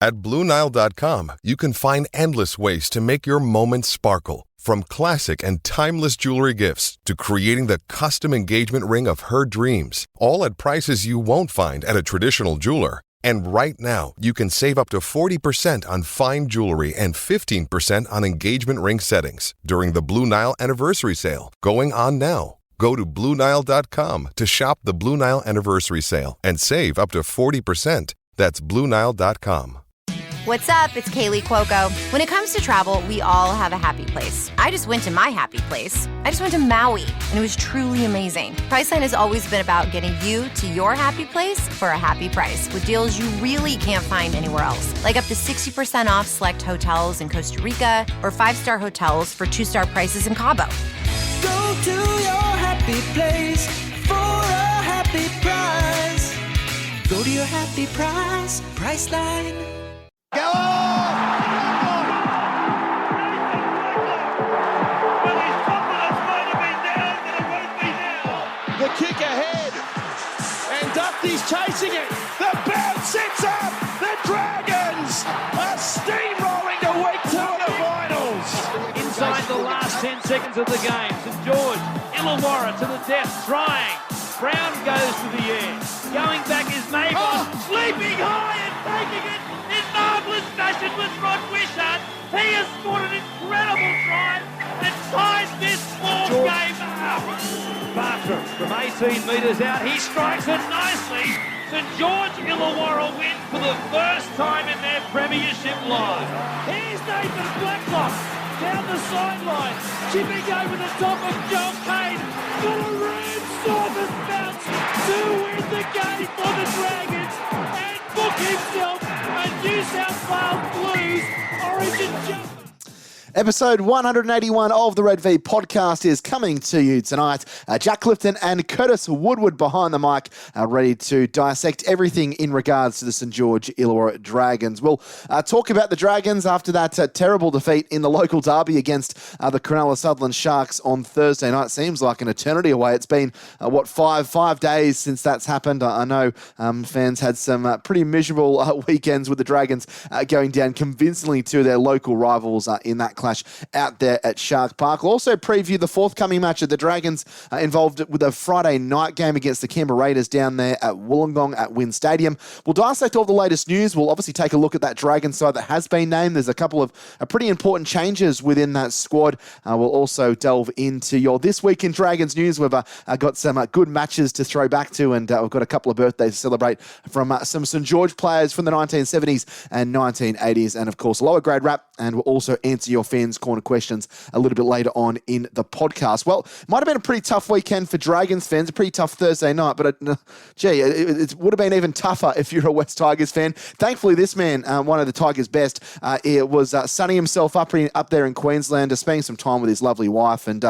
At BlueNile.com, you can find endless ways to make your moments sparkle. From classic and timeless jewelry gifts to creating the custom engagement ring of her dreams, all at prices you won't find at a traditional jeweler. And right now, you can save up to 40% on fine jewelry and 15% on engagement ring settings during the Blue Nile Anniversary Sale, going on now. Go to BlueNile.com to shop the Blue Nile Anniversary Sale and save up to 40%. That's BlueNile.com. What's up? It's Kaylee Cuoco. When it comes to travel, we all have a happy place. I just went to my happy place. I just went to Maui, and it was truly amazing. Priceline has always been about getting you to your happy place for a happy price with deals you really can't find anywhere else. Like up to 60% off select hotels in Costa Rica or 5-star hotels for 2-star prices in Cabo. Go to your happy place for a happy price. Go to your happy price, Priceline. Go on! Well, his confidence might have been down, but it won't be now. The kick ahead, and Duffy's chasing it. The bounce sits up. The Dragons are steamrolling to week 2 of the finals. Inside the last 10 seconds of the game, St George, Illawarra to the depth, trying. Brown goes to the air. Going back is Mabon, leaping high and taking it in marvellous fashion with Rod Wishart. He has scored an incredible try and ties this ball game up. Bartram from 18 metres out, he strikes it nicely. St George Illawarra win for the first time in their premiership life. Here's Nathan Blacklock down the sideline, chipping over the top of Joel Kane. Bullaroon saw the bounce to win the game for the Dragons and book himself a New South Wales Blues Origin jumper. Episode 181 of the Red V podcast is coming to you tonight. Jack Clifton and Curtis Woodward behind the mic are ready to dissect everything in regards to the St George Illawarra Dragons. We'll talk about the Dragons after that terrible defeat in the local derby against the Cronulla Sutherland Sharks on Thursday night. Seems like an eternity away. It's been, five days since that's happened. I know fans had some pretty miserable weekends with the Dragons going down convincingly to their local rivals in that clash out there at Shark Park. We'll also preview the forthcoming match of the Dragons involved with a Friday night game against the Canberra Raiders down there at Wollongong at WIN Stadium. We'll dissect all the latest news. We'll obviously take a look at that Dragons side that has been named. There's a couple of pretty important changes within that squad. We'll also delve into your This Week in Dragons news. We've got some good matches to throw back to, and we've got a couple of birthdays to celebrate from some St George players from the 1970s and 1980s, and of course lower grade rap, and we'll also answer your Fans Corner questions a little bit later on in the podcast. Well, it might have been a pretty tough weekend for Dragons fans, a pretty tough Thursday night, but it would have been even tougher if you're a West Tigers fan. Thankfully, this man, one of the Tigers' best, it was sunning himself up there in Queensland, spending some time with his lovely wife and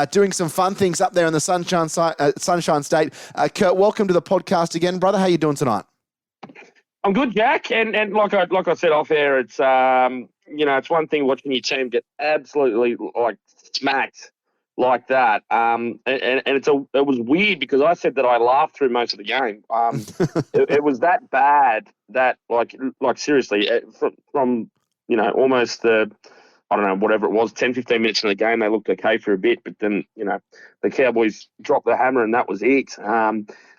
doing some fun things up there in the Sunshine State. Kurt, welcome to the podcast again, brother. How you doing tonight? I'm good, Jack, and like I said off air, it's it's one thing watching your team get absolutely smacked like that, and it was weird because I said that I laughed through most of the game. It was that bad that seriously from almost the, I don't know, whatever it was, 10, 15 minutes in the game, they looked okay for a bit, but then the Cowboys dropped the hammer and that was it.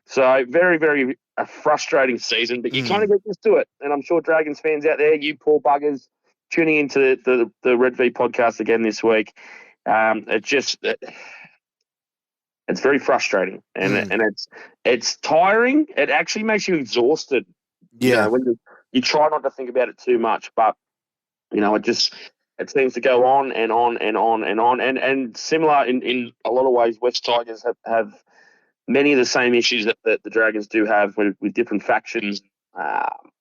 So very, very a frustrating season, but you kind of get used to it. And I'm sure Dragons fans out there, you poor buggers, tuning into the Red V podcast again this week, it's very frustrating and it's tiring. It actually makes you exhausted. Yeah. When you try not to think about it too much, but it seems to go on and on and on and on. And similar in a lot of ways, West Tigers have many of the same issues that the Dragons do have with different factions,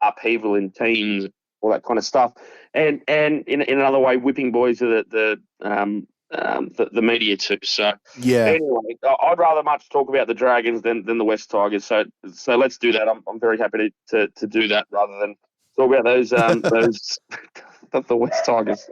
upheaval in teams, all that kind of stuff. And in another way, whipping boys are the media too. So yeah. Anyway, I'd rather much talk about the Dragons than the West Tigers. So let's do that. I'm very happy to do that rather than talk about those the West Tigers.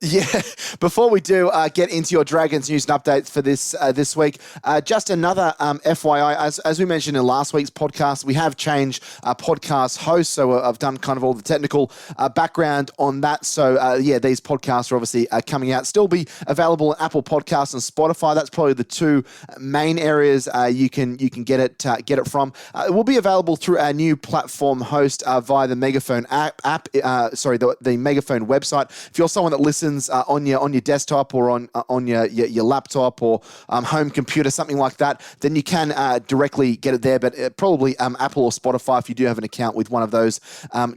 Yeah, before we do get into your Dragons news and updates for this week, just another FYI, as we mentioned in last week's podcast, we have changed podcast hosts, so I've done kind of all the technical background on that. So these podcasts are obviously coming out. Still be available on Apple Podcasts and Spotify. That's probably the two main areas you can get it from. It will be available through our new platform host via the Megaphone app. The Megaphone website. If you're someone that listens on your desktop or on your laptop or home computer, something like that, then you can directly get it there. But probably Apple or Spotify, if you do have an account with one of those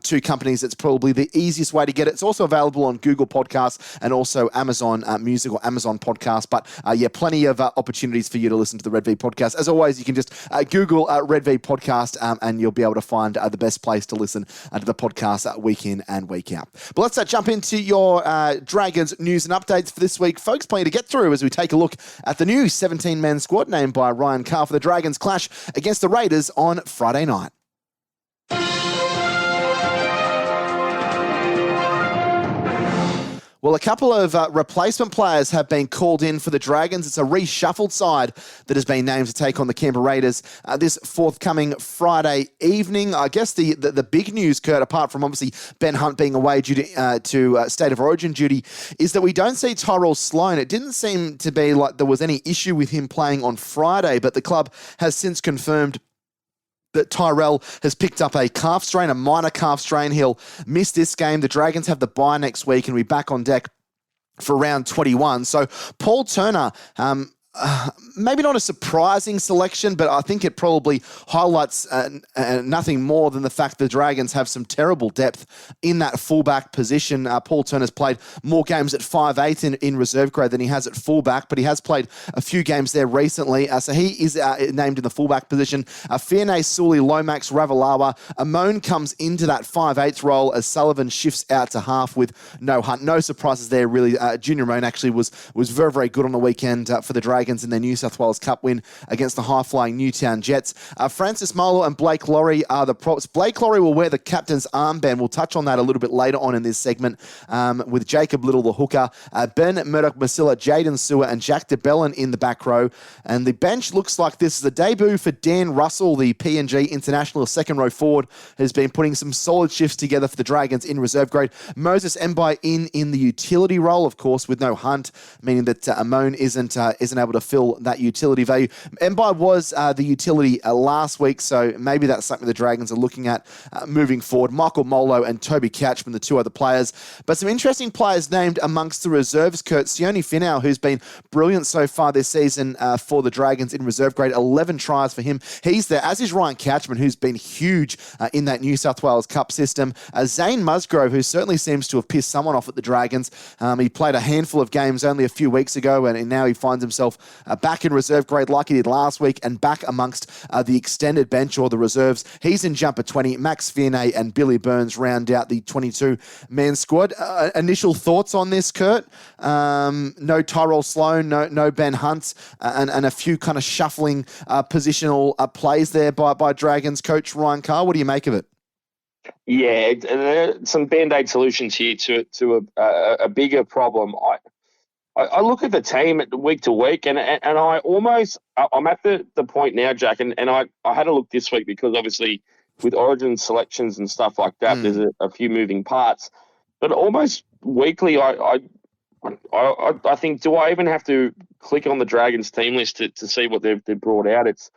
two companies, it's probably the easiest way to get it. It's also available on Google Podcasts and also Amazon Music or Amazon Podcast. But plenty of opportunities for you to listen to the Red V podcast. As always, you can just Google Red V podcast and you'll be able to find the best place to listen to the podcast week in and week out. But let's jump into your Dragons news and updates for this week. Folks, plenty to get through as we take a look at the new 17-man squad named by Ryan Carr for the Dragons clash against the Raiders on Friday night. Well, a couple of replacement players have been called in for the Dragons. It's a reshuffled side that has been named to take on the Canberra Raiders this forthcoming Friday evening. I guess the big news, Kurt, apart from obviously Ben Hunt being away due to State of Origin duty, is that we don't see Tyrell Sloan. It didn't seem to be like there was any issue with him playing on Friday, but the club has since confirmed that Tyrell has picked up a minor calf strain. He'll miss this game. The Dragons have the bye next week and we'll be back on deck for round 21. So Paul Turner, maybe not a surprising selection, but I think it probably highlights nothing more than the fact the Dragons have some terrible depth in that fullback position. Paul Turner's played more games at 5'8" in reserve grade than he has at fullback, but he has played a few games there recently. So he is named in the fullback position. Fiernay, Sully, Lomax, Ravalawa. Amon comes into that 5'8" role as Sullivan shifts out to half with no Hunt. No surprises there, really. Junior Amon actually was very, very good on the weekend for the Dragons in their New South Wales Cup win against the high-flying Newtown Jets. Francis Molo and Blake Laurie are the props. Blake Laurie will wear the captain's armband. We'll touch on that a little bit later on in this segment with Jacob Little, the hooker, Ben Murdoch-Masila, Jaden Sewer, and Jack DeBellin in the back row. And the bench looks like this is a debut for Dan Russell, the PNG international second row forward, has been putting some solid shifts together for the Dragons in reserve grade. Moses Mbai in the utility role, of course, with no Hunt, meaning that Amon isn't able to fill that utility value. Mbai was the utility last week, so maybe that's something the Dragons are looking at moving forward. Michael Molo and Toby Couchman, the two other players. But some interesting players named amongst the reserves, Kurt. Sione Finau, who's been brilliant so far this season for the Dragons in reserve grade, 11 tries for him. He's there, as is Ryan Couchman, who's been huge in that New South Wales Cup system. Zane Musgrove, who certainly seems to have pissed someone off at the Dragons. He played a handful of games only a few weeks ago, and now he finds himself back in reserve grade like he did last week and back amongst the extended bench or the reserves. He's in jumper 20. Max Fiernay and Billy Burns round out the 22-man squad. Initial thoughts on this, Kurt? No Tyrell Sloan, no Ben Hunt, and a few kind of shuffling positional plays there by Dragons coach Ryan Carr. What do you make of it? Yeah, some Band-Aid solutions here to a bigger problem. I look at the team week to week, and I'm at the point now, Jack, and I had a look this week because obviously with Origin selections and stuff like that, there's a few moving parts. But almost weekly, I think, do I even have to click on the Dragons team list to see what they've brought out? It's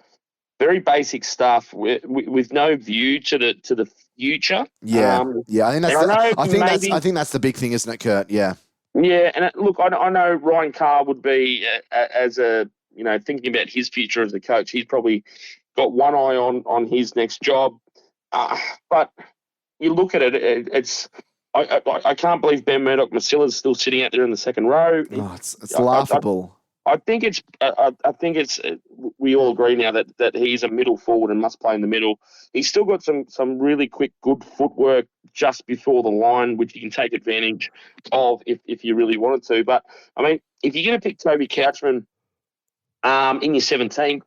very basic stuff with no view to the future. Yeah, I think that's the big thing, isn't it, Kurt? Yeah. Yeah, and look, I know Ryan Carr would be thinking about his future as a coach. He's probably got one eye on his next job, but you look at it, it's I can't believe Ben Murdoch-Masila is still sitting out there in the second row. Oh, it's laughable. I think it's we all agree now that he's a middle forward and must play in the middle. He's still got some really quick, good footwork just before the line, which you can take advantage of if you really wanted to. But, I mean, if you're going to pick Toby Couchman in your 17,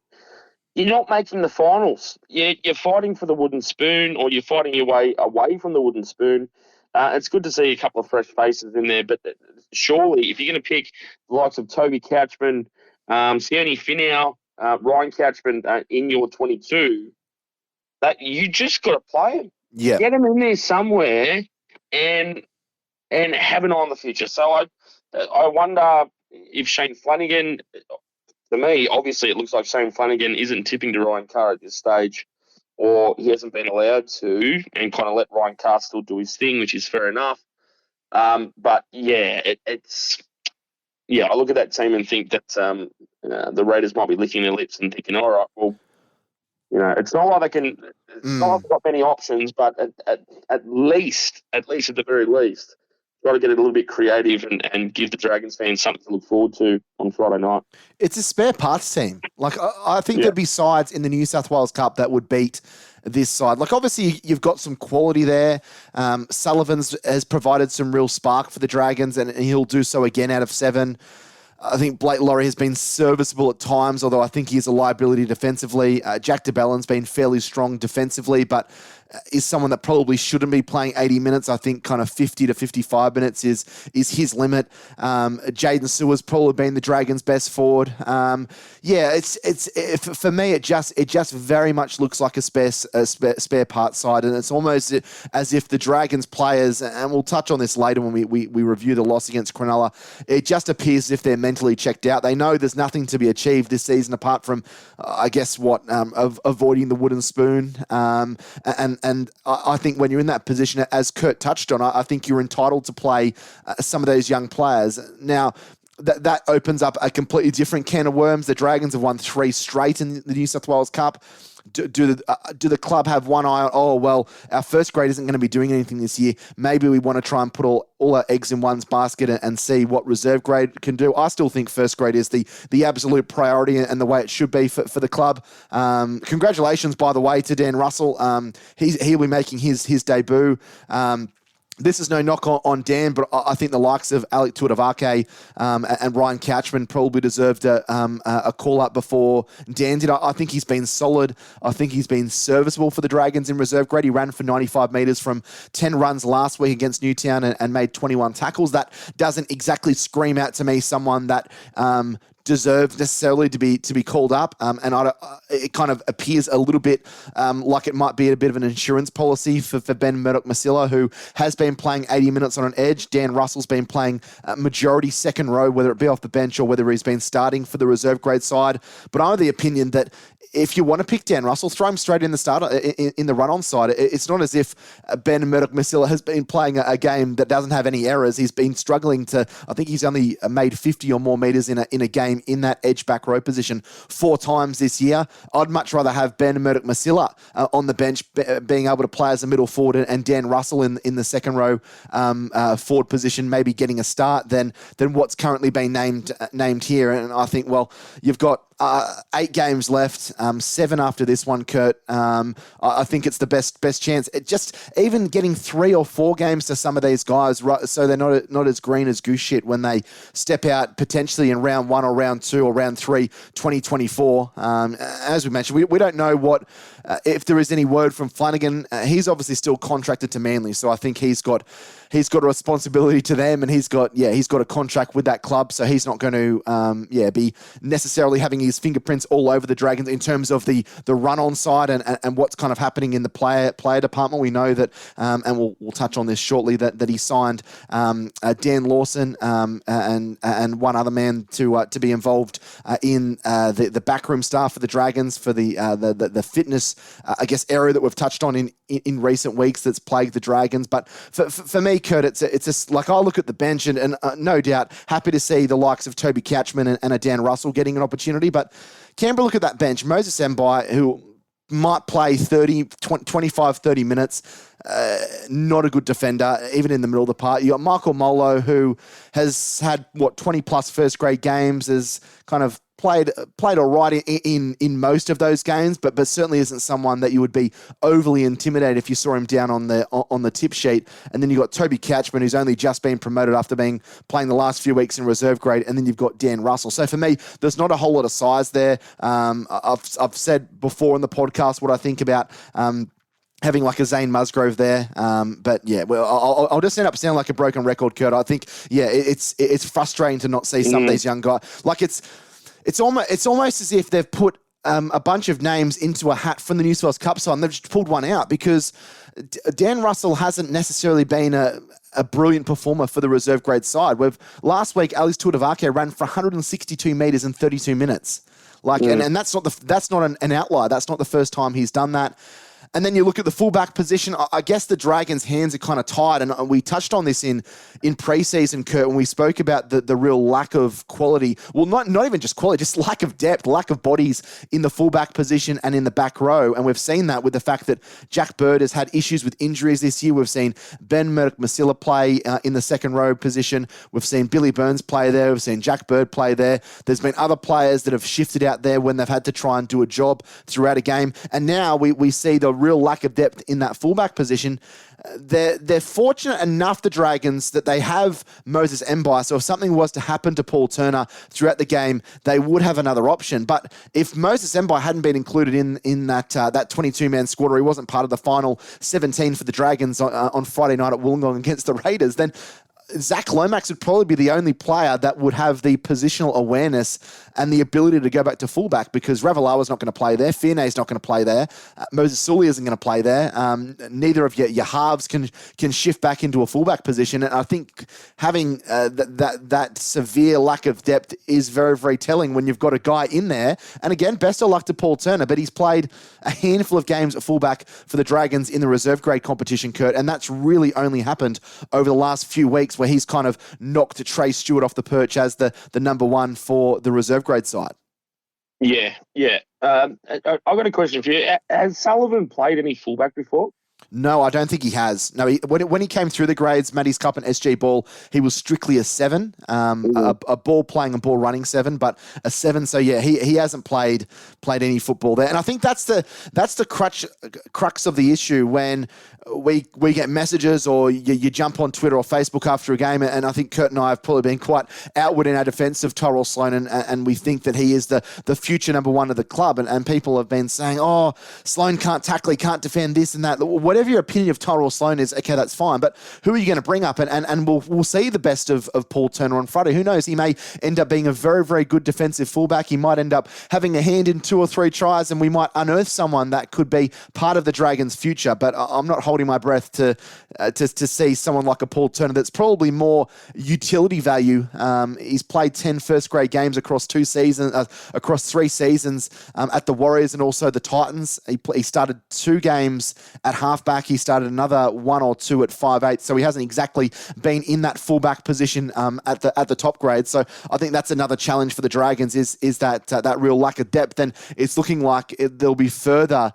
you're not making the finals. You're fighting for the wooden spoon, or you're fighting your way away from the wooden spoon. it's good to see a couple of fresh faces in there. But surely, if you're going to pick the likes of Toby Couchman, Sione Finau, Ryan Couchman in your 22, that you just got to play them. Yeah. Get them in there somewhere and have an eye on the future. So I wonder if Shane Flanagan, to me, obviously it looks like Shane Flanagan isn't tipping to Ryan Carr at this stage, or he hasn't been allowed to, and kind of let Ryan Carr still do his thing, which is fair enough. But yeah, I look at that team and think that the Raiders might be licking their lips and thinking, all right, well, it's not like they can. It's not like they've got many options, but at least at the very least, got to get a little bit creative and give the Dragons fans something to look forward to on Friday night. It's a spare parts team. Like, I think there'd be sides in the New South Wales Cup that would beat this side. Like, obviously, you've got some quality there. Sullivan's has provided some real spark for the Dragons, and he'll do so again out of 7. I think Blake Laurie has been serviceable at times, although I think he's a liability defensively. Jack de Belin's been fairly strong defensively, but is someone that probably shouldn't be playing 80 minutes. I think kind of 50 to 55 minutes is his limit. Jaden Sewer's probably been the Dragons' best forward. For me, it just very much looks like a spare parts side, and it's almost as if the Dragons players, and we'll touch on this later when we review the loss against Cronulla, it just appears as if they're mentally checked out. They know there's nothing to be achieved this season apart from, avoiding the wooden spoon. And I think when you're in that position, as Kurt touched on, I think you're entitled to play some of those young players. Now, that opens up a completely different can of worms. The Dragons have won 3 straight in the New South Wales Cup. Do the club have one eye on, our first grade isn't going to be doing anything this year. Maybe we want to try and put all our eggs in one's basket and see what reserve grade can do. I still think first grade is the absolute priority and the way it should be for the club. Congratulations, by the way, to Dan Russell. He'll be making his debut. This is no knock on Dan, but I think the likes of Alec Tuatavake and Ryan Couchman probably deserved a call-up before Dan did. I think he's been solid. I think he's been serviceable for the Dragons in reserve grade. He ran for 95 metres from 10 runs last week against Newtown and made 21 tackles. That doesn't exactly scream out to me someone that deserved necessarily to be called up, and it kind of appears a little bit like it might be a bit of an insurance policy for Ben Murdoch-Masila, who has been playing 80 minutes on an edge. Dan Russell's been playing majority second row, whether it be off the bench or whether he's been starting for the reserve grade side. But I'm of the opinion that if you want to pick Dan Russell, throw him straight in the starter in the run-on side. It's not as if Ben Murdoch-Masila has been playing a game that doesn't have any errors. He's been struggling to. I think he's only made 50 or more meters in a game in that edge back row position 4 times this year. I'd much rather have Ben Murdoch-Masila on the bench, being able to play as a middle forward, and Dan Russell in the second row forward position, maybe getting a start than what's currently been named here. And I think, you've got 8 games left, 7 after this one, Kurt. I think it's the best chance. It just even getting 3 or 4 games to some of these guys, right, so they're not as green as goose shit when they step out potentially in round 1 or round 2 or round 3, 2024. As we mentioned, we don't know what if there is any word from Flanagan. He's obviously still contracted to Manly, so I think he's got a responsibility to them, and he's got a contract with that club, so he's not going to be necessarily having his fingerprints all over the Dragons in terms of the run-on side and what's kind of happening in the player department. We know that, and we'll touch on this shortly, that he signed Dan Lawson and one other man to be involved in the backroom staff for the Dragons for the fitness area that we've touched on in recent weeks that's plagued the Dragons. But for me, Kurt, it's just like I look at the bench and no doubt happy to see the likes of Toby Couchman and a Dan Russell getting an opportunity. But Canberra, look at that bench. Moses Mbai, who might play 25, 30 minutes, not a good defender, even in the middle of the park. You got Michael Molo, who has had 20 plus first grade games, has kind of played all right in most of those games, but certainly isn't someone that you would be overly intimidated if you saw him down on the tip sheet. And then you've got Toby Couchman, who's only just been promoted after playing the last few weeks in reserve grade, and then you've got Dan Russell. So for me, there's not a whole lot of size there. I've said before in the podcast what I think about having like a Zane Musgrove there. But yeah, well, I'll just end up sounding like a broken record, Kurt. I think, yeah, it's frustrating to not see some of these young guys. Like it's almost as if they've put a bunch of names into a hat from the New South Wales Cup side and they've just pulled one out because Dan Russell hasn't necessarily been a brilliant performer for the reserve grade side. Last week, Alex Tuivasa ran for 162 metres in 32 minutes. And that's not an outlier. That's not the first time he's done that. And then you look at the fullback position. I guess the Dragons' hands are kind of tied, and we touched on this in preseason, Kurt, when we spoke about the real lack of quality. Well, not even just quality, just lack of depth, lack of bodies in the fullback position and in the back row. And we've seen that with the fact that Jack Bird has had issues with injuries this year. We've seen Ben Murdoch-Masila play in the second row position. We've seen Billy Burns play there. We've seen Jack Bird play there. There's been other players that have shifted out there when they've had to try and do a job throughout a game. And now we see the real lack of depth in that fullback position. They're fortunate enough, the Dragons, that they have Moses Mbye. So if something was to happen to Paul Turner throughout the game, they would have another option. But if Moses Mbye hadn't been included in that 22-man squad, or he wasn't part of the final 17 for the Dragons on Friday night at Wollongong against the Raiders, then Zach Lomax would probably be the only player that would have the positional awareness and the ability to go back to fullback, because Ravalawa's not going to play there. Fiernay's not going to play there. Moses Sully isn't going to play there. Neither of your halves can shift back into a fullback position. And I think having that severe lack of depth is very, very telling when you've got a guy in there. And again, best of luck to Paul Turner, but he's played a handful of games at fullback for the Dragons in the reserve grade competition, Kurt, and that's really only happened over the last few weeks, where he's kind of knocked Trey Stewart off the perch as the number one for the reserve grade side. Yeah. I've got a question for you. Has Sullivan played any fullback before? No, I don't think he has. No, when he came through the grades, Matty's Cup and SG Ball, he was strictly a 7, a ball playing and ball running 7, but a 7. So yeah, he hasn't played any football there, and I think that's the crux of the issue when we get messages, or you jump on Twitter or Facebook after a game, and I think Kurt and I have probably been quite outward in our defence of Tyrell Sloan, and we think that he is the future number one of the club, and people have been saying, oh, Sloan can't tackle, he can't defend this and that. Whatever your opinion of Tyrell Sloan is, okay, that's fine, but who are you going to bring up? And we'll see the best of Paul Turner on Friday. Who knows? He may end up being a very, very good defensive fullback. He might end up having a hand in 2 or 3 tries, and we might unearth someone that could be part of the Dragons' future. But I'm not holding my breath to see someone like a Paul Turner that's probably more utility value. He's played 10 first-grade games across 3 seasons at the Warriors and also the Titans. He started 2 games at halfback. He started another 1 or 2 at 5'8", so he hasn't exactly been in that fullback position at the top grade. So I think that's another challenge for the Dragons is that real lack of depth. And it's looking like there'll be further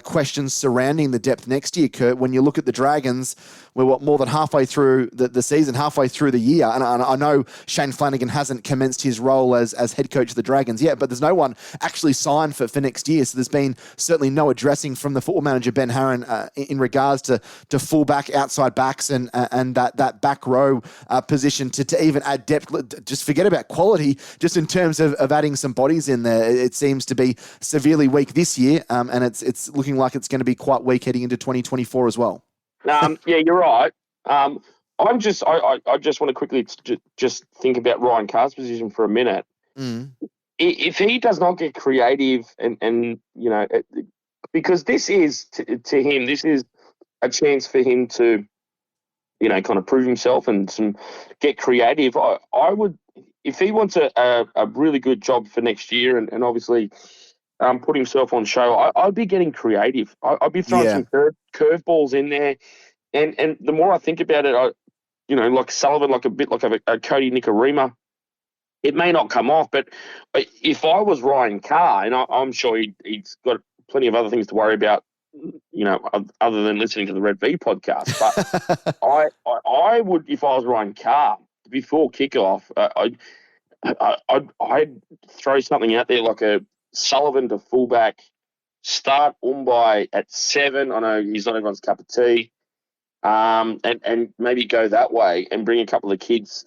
questions surrounding the depth next year, Kurt. When you look at the Dragons, we're more than halfway through the season, halfway through the year, and I know Shane Flanagan hasn't commenced his role as head coach of the Dragons yet, but there's no one actually signed for next year, so there's been certainly no addressing from the football manager Ben Harron in regards to fullback, outside backs, and that back row position to even add depth. Just forget about quality, just in terms of adding some bodies in there. It seems to be severely weak this year, and it's looking like it's going to be quite weak heading into 2024 as well. Yeah, you're right. I just want to quickly just think about Ryan Carr's position for a minute. If he does not get creative and because this is to him, this is a chance for him to, kind of prove himself and get creative. I would, if he wants a really good job for next year and obviously put himself on show, I'd be getting creative. I'd be throwing some curveballs in there. And the more I think about it, like Sullivan, like a bit like a Cody Nikorima, it may not come off, but if I was Ryan Carr, and I'm sure he's got plenty of other things to worry about, other than listening to the Red V podcast. But I would, if I was Ryan Carr, before kickoff, I'd throw something out there like a Sullivan to fullback, start Mbye at 7. I know he's not everyone's cup of tea, and maybe go that way and bring a couple of kids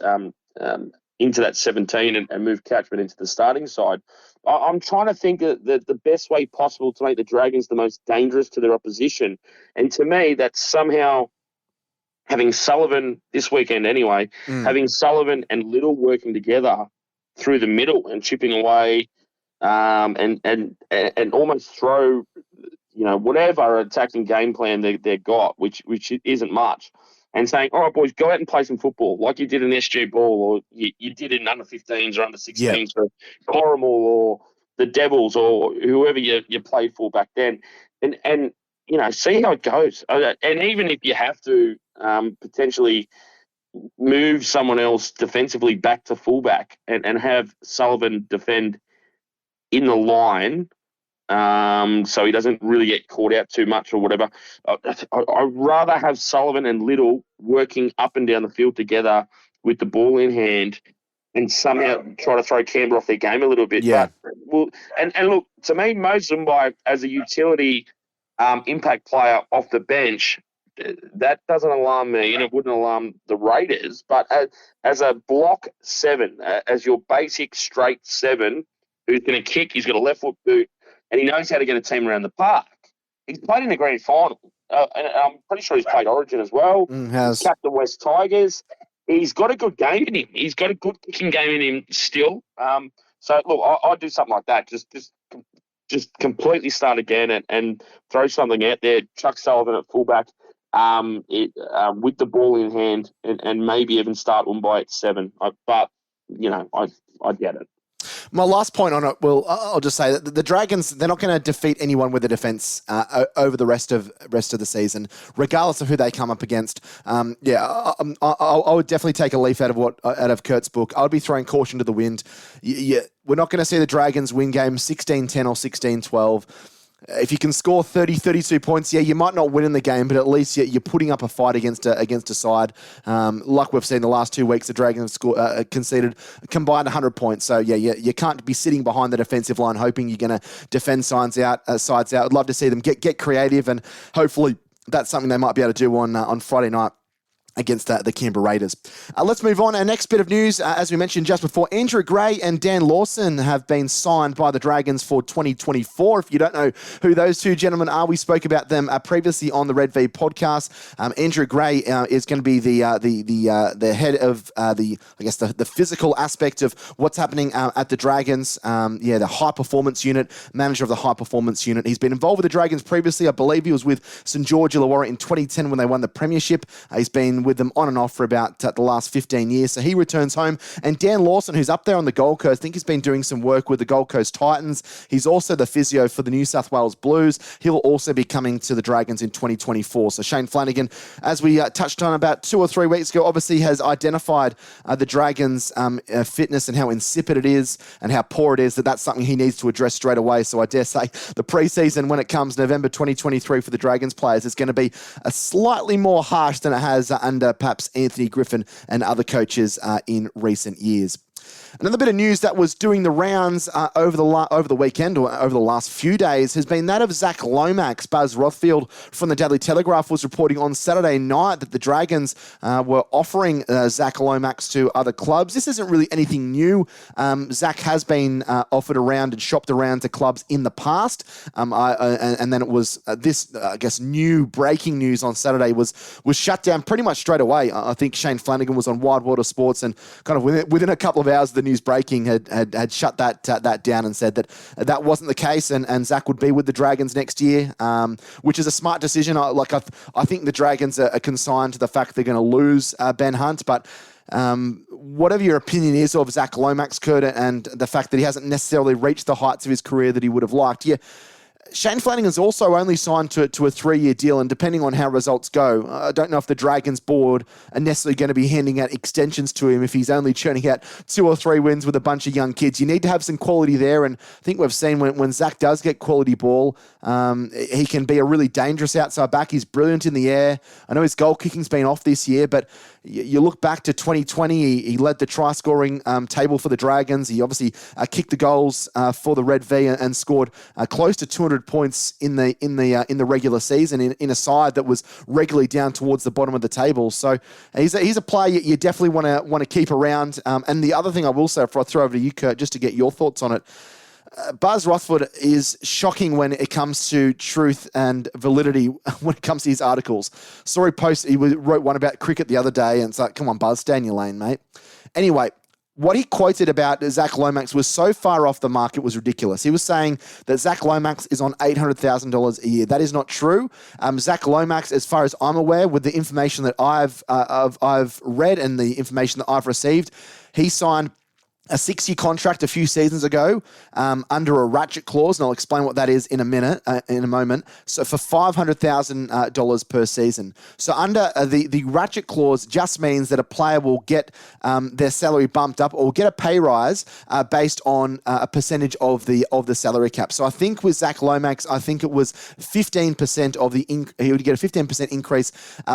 into that 17 and move Catchment into the starting side. I'm trying to think of the best way possible to make the Dragons the most dangerous to their opposition. And to me, that's somehow having Sullivan this weekend anyway, having Sullivan and Little working together through the middle and chipping away and almost throw, whatever attacking game plan they've got, which isn't much, and saying, all right, boys, go out and play some football like you did in SG Ball or you did in under 15s or under 16s for Corrimal or the Devils or whoever you played for back then. And see how it goes. And even if you have to potentially move someone else defensively back to fullback and have Sullivan defend in the line, so he doesn't really get caught out too much or whatever. I'd rather have Sullivan and Little working up and down the field together with the ball in hand and somehow try to throw Canberra off their game a little bit. Yeah. But, and look, to me, Mo Zumbai as a utility impact player off the bench, that doesn't alarm me, and it wouldn't alarm the Raiders. But as a block 7, as your basic straight 7, who's going to kick, he's got a left foot boot, and he knows how to get a team around the park. He's played in the grand final, and I'm pretty sure he's played Origin as well. Has. He's captain West Tigers. He's got a good game in him. He's got a good kicking game in him still. So, look, I'd do something like that. Just completely start again and throw something out there. Chuck Sullivan at fullback with the ball in hand and maybe even start Umbai at 7. I get it. My last point on it, I'll just say that the Dragons, they're not going to defeat anyone with a defence over the rest of the season, regardless of who they come up against. I would definitely take a leaf out of Kurt's book. I would be throwing caution to the wind. We're not going to see the Dragons win games 16-10 or 16-12. If you can score 30, 32 points, you might not win in the game, but at least you're putting up a fight against a side. Like we've seen the last 2 weeks, the Dragons have conceded combined 100 points. So, you can't be sitting behind the defensive line hoping you're going to defend sides out. I'd love to see them get creative, and hopefully that's something they might be able to do on Friday night against the Canberra Raiders. Let's move on. Our next bit of news, as we mentioned just before, Andrew Gray and Dan Lawson have been signed by the Dragons for 2024. If you don't know who those two gentlemen are, we spoke about them previously on the Red V podcast. Andrew Gray is going to be the head of the physical aspect of what's happening at the Dragons. The high performance unit, manager of the high performance unit. He's been involved with the Dragons previously. I believe he was with St George Illawarra in 2010 when they won the premiership. He's been with them on and off for about the last 15 years. So he returns home. And Dan Lawson, who's up there on the Gold Coast, I think he's been doing some work with the Gold Coast Titans. He's also the physio for the New South Wales Blues. He'll also be coming to the Dragons in 2024. So Shane Flanagan, as we touched on about 2 or 3 weeks ago, obviously has identified the Dragons' fitness and how insipid it is and how poor it is, that's something he needs to address straight away. So I dare say the preseason, when it comes November 2023 for the Dragons players, is going to be a slightly more harsh than it has under perhaps Anthony Griffin and other coaches in recent years. Another bit of news that was doing the rounds over the weekend or over the last few days has been that of Zach Lomax. Buzz Rothfield from the Daily Telegraph was reporting on Saturday night that the Dragons were offering Zach Lomax to other clubs. This isn't really anything new. Zach has been offered around and shopped around to clubs in the past. And then it was new breaking news on Saturday was shut down pretty much straight away. I think Shane Flanagan was on Wild Water Sports and kind of within a couple of hours of the news breaking had shut that down and said that wasn't the case, and Zach would be with the Dragons next year, which is a smart decision. I think the Dragons are consigned to the fact they're going to lose Ben Hunt, but whatever your opinion is of Zach Lomax, Kurt, and the fact that he hasn't necessarily reached the heights of his career that he would have liked, Shane Flanagan's also only signed to a 3-year deal, and depending on how results go, I don't know if the Dragons board are necessarily going to be handing out extensions to him if he's only churning out 2 or 3 wins with a bunch of young kids. You need to have some quality there, and I think we've seen when Zach does get quality ball, he can be a really dangerous outside back. He's brilliant in the air. I know his goal kicking's been off this year, but you look back to 2020, he led the try-scoring table for the Dragons. He obviously kicked the goals for the Red V and scored close to 200 100 points in the regular season in a side that was regularly down towards the bottom of the table. So he's a player you definitely want to keep around. And the other thing I will say before I throw over to you, Kurt, just to get your thoughts on it. Buzz Rothford is shocking when it comes to truth and validity when it comes to his articles. Sorry, he wrote one about cricket the other day, and it's like, come on, Buzz, stay in your lane, mate. Anyway, what he quoted about Zach Lomax was so far off the mark, it was ridiculous. He was saying that Zach Lomax is on $800,000 a year. That is not true. Zach Lomax, as far as I'm aware, with the information that I've read and the information that I've received, he signed a 6-year contract a few seasons ago under a ratchet clause, and I'll explain what that is in a moment. So for $500,000 per season. So under the ratchet clause just means that a player will get their salary bumped up or get a pay rise based on a percentage of the salary cap. So I think with Zach Lomax, I think it was 15% of he would get a 15% increase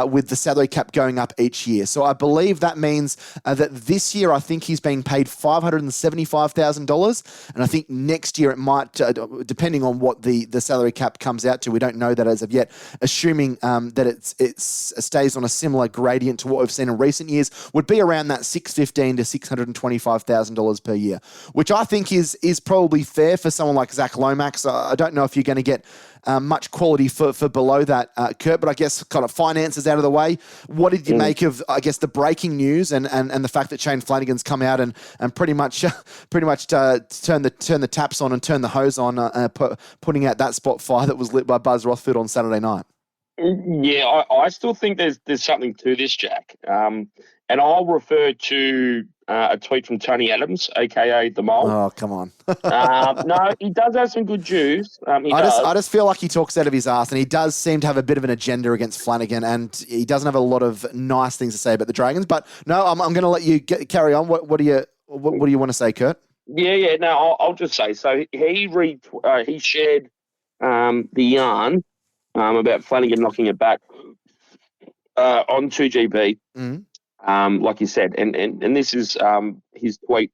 with the salary cap going up each year. So I believe that means that this year I think he's being paid $575,000, and I think next year it might, depending on what the salary cap comes out to, we don't know that as of yet, assuming that it stays on a similar gradient to what we've seen in recent years, would be around that $615,000 to $625,000 per year, which I think is probably fair for someone like Zach Lomax. I don't know if you're going to get much quality for below that, Kurt, but I guess kind of finances out of the way. What did you make of, I guess, the breaking news and the fact that Shane Flanagan's come out and pretty much turn the taps on and turn the hose on, putting out that spot fire that was lit by Buzz Rothfield on Saturday night? Yeah, I still think there's something to this, Jack. And I'll refer to a tweet from Tony Adams, a.k.a. The Mole. Oh, come on. No, he does have some good juice. I just feel like he talks out of his ass, and he does seem to have a bit of an agenda against Flanagan, and he doesn't have a lot of nice things to say about the Dragons. But no, I'm going to let you carry on. What do you want to say, Kurt? Yeah. No, I'll just say. So he shared the yarn about Flanagan knocking it back on 2GB. Mm-hmm. Like you said, and this is his tweet.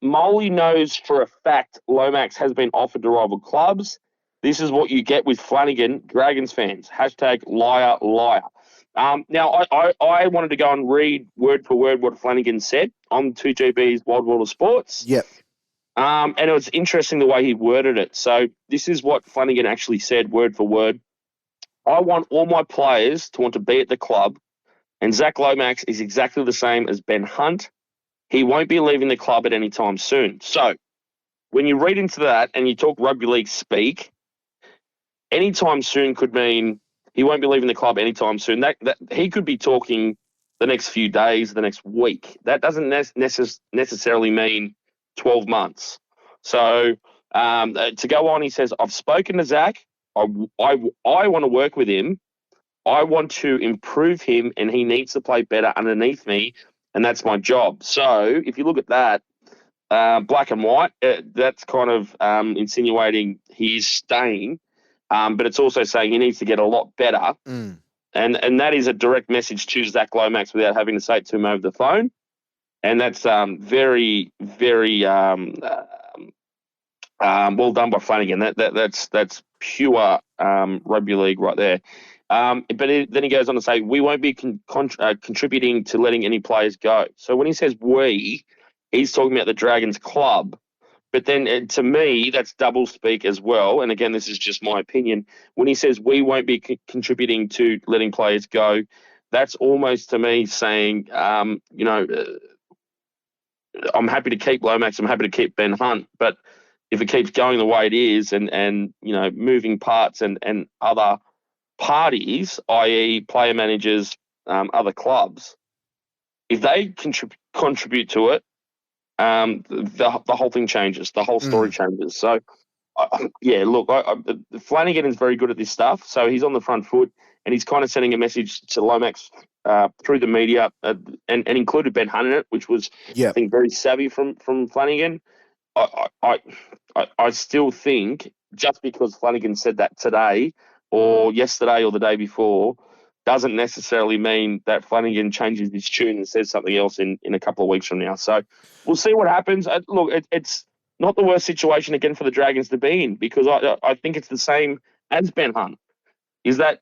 Molly knows for a fact Lomax has been offered to rival clubs. This is what you get with Flanagan, Dragons fans. # liar, liar. Now, I wanted to go and read word for word what Flanagan said on 2GB's Wild World of Sports. Yep. And it was interesting the way he worded it. So this is what Flanagan actually said, word for word. I want all my players to want to be at the club. And Zach Lomax is exactly the same as Ben Hunt. He won't be leaving the club at any time soon. So when you read into that and you talk rugby league speak, anytime soon could mean he won't be leaving the club anytime soon. That he could be talking the next few days, the next week. That doesn't necessarily mean 12 months. So to go on, he says, I've spoken to Zach. I want to work with him. I want to improve him, and he needs to play better underneath me, and that's my job. So if you look at that, black and white, that's kind of insinuating he's staying, but it's also saying he needs to get a lot better. Mm. And that is a direct message to Zach Lomax without having to say it to him over the phone. And that's very, very well done by Flanagan. That's pure rugby league right there. But then he goes on to say, we won't be contributing to letting any players go. So when he says we, he's talking about the Dragons club. But then to me, that's double speak as well. And again, this is just my opinion. When he says we won't be contributing to letting players go, that's almost to me saying, I'm happy to keep Lomax, I'm happy to keep Ben Hunt. But if it keeps going the way it is and moving parts and other parties, i.e. player managers, other clubs, if they contribute to it, the whole thing changes. The whole story changes. So, Flanagan is very good at this stuff. So he's on the front foot, and he's kind of sending a message to Lomax through the media, and included Ben Hunt in it, which was, I think, very savvy from Flanagan. I still think just because Flanagan said that today or yesterday or the day before doesn't necessarily mean that Flanagan changes his tune and says something else in a couple of weeks from now. So we'll see what happens. Look, it's not the worst situation again for the Dragons to be in, because I think it's the same as Ben Hunt, is that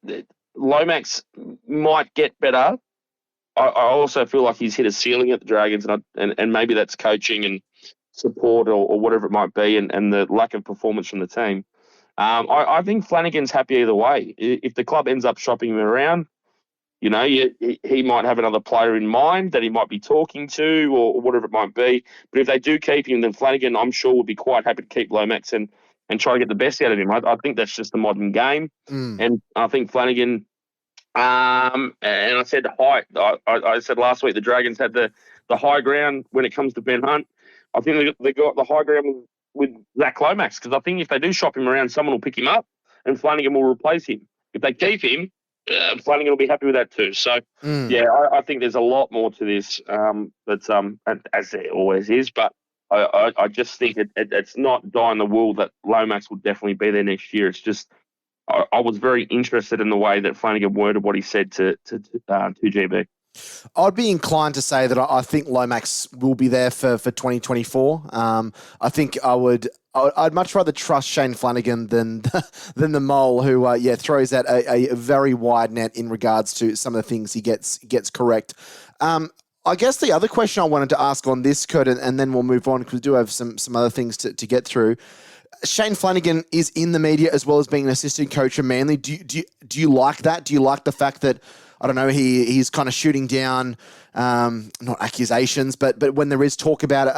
Lomax might get better. I also feel like he's hit a ceiling at the Dragons, and maybe that's coaching and support or whatever it might be, and the lack of performance from the team. I think Flanagan's happy either way. If the club ends up shopping him around, you know, he might have another player in mind that he might be talking to or whatever it might be. But if they do keep him, then Flanagan, I'm sure, would be quite happy to keep Lomax and try to get the best out of him. I think that's just the modern game. And I think Flanagan, and I said I said last week the Dragons had the high ground when it comes to Ben Hunt. I think they got the high ground with Zach Lomax, because I think if they do shop him around, someone will pick him up and Flanagan will replace him. If they keep him, Flanagan will be happy with that too. So, I think there's a lot more to this, as there always is. But I just think it's not die in the wool that Lomax will definitely be there next year. It's just I was very interested in the way that Flanagan worded what he said to 2GB. I'd be inclined to say that I think Lomax will be there for 2024. I think I'd much rather trust Shane Flanagan than the Mole, who throws out a very wide net in regards to some of the things he gets correct. I guess the other question I wanted to ask on this, Kurt, and then we'll move on because we do have some other things to get through. Shane Flanagan is in the media as well as being an assistant coach at Manly. Do you like that? Do you like the fact that, I don't know, he's kind of shooting down, not accusations, but when there is talk about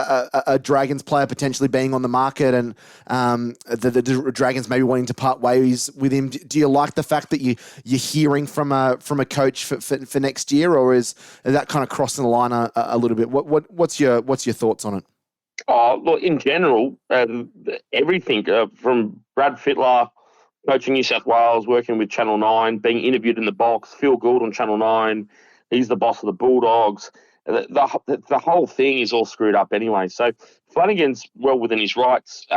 a Dragons player potentially being on the market and the Dragons maybe wanting to part ways with him, do you like the fact that you're hearing from a coach for next year, or is that kind of crossing the line a little bit? What's your thoughts on it? Oh, look, in general, everything from Brad Fittler coaching New South Wales, working with Channel 9, being interviewed in the box, Phil Gould on Channel 9, he's the boss of the Bulldogs. The whole thing is all screwed up anyway. So Flanagan's well within his rights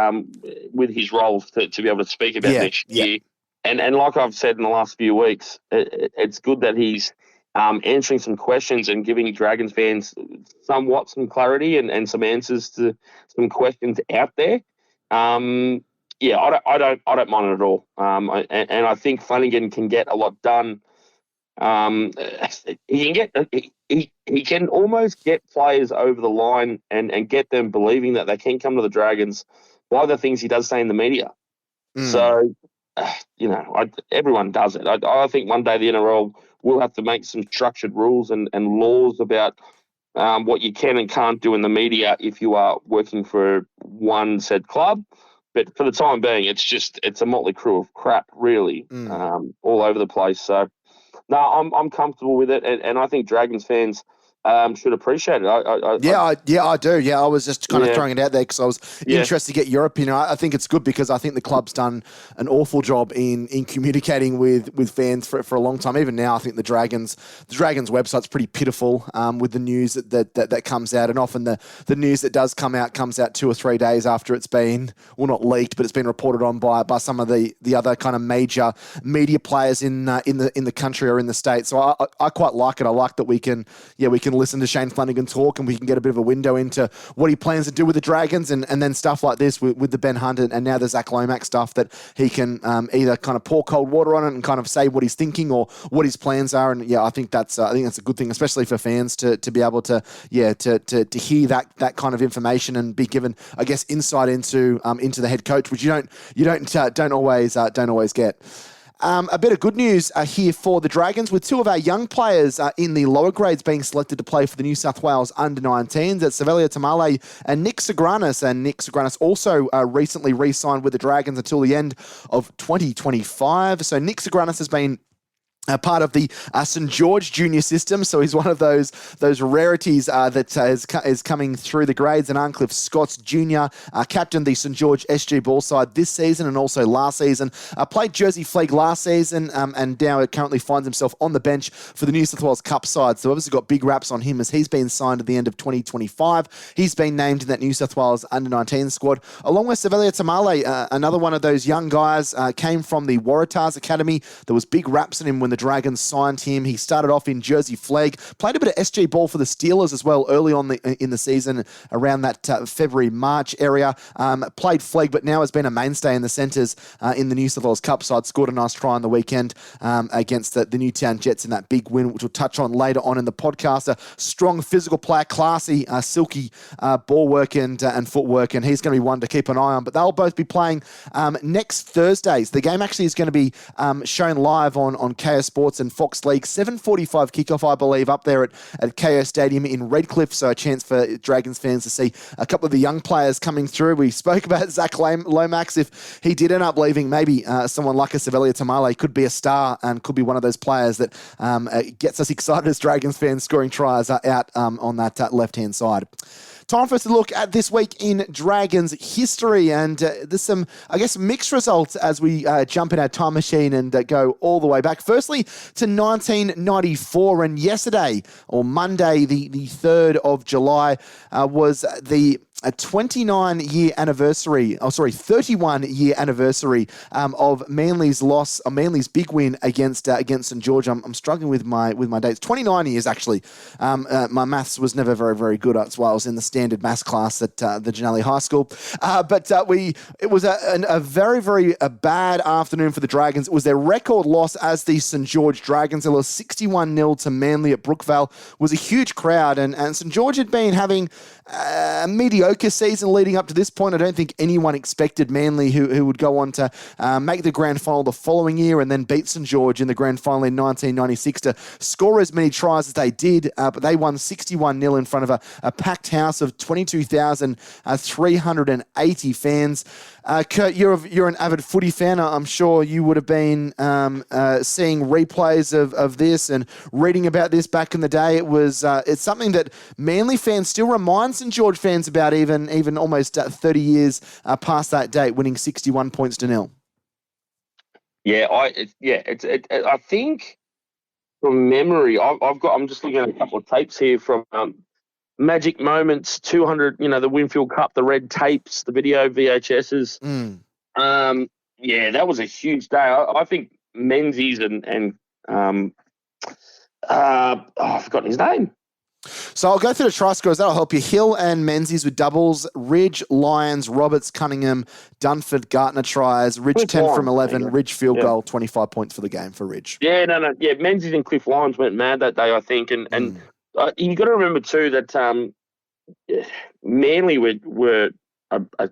with his roles to be able to speak about next year. And like I've said in the last few weeks, it's good that he's answering some questions and giving Dragons fans somewhat some clarity and some answers to some questions out there. I don't mind it at all. And I think Flanagan can get a lot done. He can almost get players over the line and get them believing that they can come to the Dragons by the things he does say in the media. So, everyone does it. I think one day the NRL will have to make some structured rules and laws about what you can and can't do in the media if you are working for one said club. But for the time being, it's a motley crew of crap, really, all over the place. So, no, I'm comfortable with it, and I think Dragons fans should appreciate it. I do. Yeah, I was just kind of throwing it out there because I was interested to get your opinion. I think it's good because I think the club's done an awful job in communicating with fans for a long time. Even now, I think the Dragons website's pretty pitiful with the news that comes out, and often the news that does come out comes out 2 or 3 days after it's been, well, not leaked, but it's been reported on by some of the other kind of major media players in the country or in the state. So I quite like it. I like that we can listen to Shane Flanagan talk and we can get a bit of a window into what he plans to do with the Dragons and then stuff like this with the Ben Hunt and now the Zach Lomax stuff that he can either kind of pour cold water on it and kind of say what he's thinking or what his plans are. And I think that's a good thing, especially for fans to be able to hear that kind of information and be given, I guess, insight into the head coach, which you don't always get. A bit of good news here for the Dragons, with 2 of our young players in the lower grades being selected to play for the New South Wales under-19s. That's Savelia Tamale and Nick Sagranis. And Nick Sagranis also recently re-signed with the Dragons until the end of 2025. So Nick Sagranis has been part of the St. George junior system, so he's one of those rarities that is coming through the grades. And Arncliffe Scotts Jr. Captained the St. George SG ball side this season and also last season. Played Jersey Flegg last season and now currently finds himself on the bench for the New South Wales Cup side. So obviously got big raps on him as he's been signed at the end of 2025. He's been named in that New South Wales under-19 squad, along with Savelia Tamale, another one of those young guys, came from the Waratahs Academy. There was big raps on him when the Dragons signed him. He started off in Jersey Flegg, played a bit of SG ball for the Steelers as well early on in the season, around that February-March area. Played Flegg, but now has been a mainstay in the centres in the New South Wales Cup side. Scored a nice try on the weekend against the Newtown Jets in that big win, which we'll touch on later on in the podcast. A strong physical player, classy, silky ball work and footwork, and he's going to be one to keep an eye on. But they'll both be playing next Thursdays. The game actually is going to be shown live on KO Sports and Fox League. 7:45 kickoff, I believe, up there at KO Stadium in Redcliffe. So a chance for Dragons fans to see a couple of the young players coming through. We spoke about Zach Lomax. If he did end up leaving, maybe someone like a Savelia Tamale could be a star and could be one of those players that gets us excited as Dragons fans, scoring tries out on that left-hand side. Time for us to look at this week in Dragons history, and there's some, I guess, mixed results as we jump in our time machine and go all the way back. Firstly, to 1994, and yesterday, or Monday, the 3rd of July, was the 31-year anniversary of Manly's loss, Manly's big win against St George. I'm struggling with my dates. 29 years actually. My maths was never very, very good. That's why I was in the standard maths class at the Janelli High School. But it was a very, very bad afternoon for the Dragons. It was their record loss as the St George Dragons. They lost 61-0 to Manly at Brookvale. It was a huge crowd, and St George had been having a mediocre season leading up to this point. I don't think anyone expected Manly, who would go on to make the grand final the following year and then beat St George in the grand final in 1996, to score as many tries as they did, but they won 61-0 in front of a packed house of 22,380 fans. Kurt, you're an avid footy fan. I'm sure you would have been seeing replays of this and reading about this back in the day. It's something that Manly fans still remind St George fans about, even almost 30 years past that date, winning 61 points to nil. Yeah, I think from memory, I'm just looking at a couple of tapes here from Magic Moments 200, the Winfield Cup, the red tapes, the video VHSs. Yeah, that was a huge day. I think Menzies and I've forgotten his name. So I'll go through the try scorers. That'll help you. Hill and Menzies with doubles. Ridge, Lyons, Roberts, Cunningham, Dunford, Gartner tries. Ridge Cliff 10 from 11. Ridge field goal, 25 points for the game for Ridge. Yeah, no. Yeah, Menzies and Cliff Lyons went mad that day, I think. And you got to remember too that Manly were a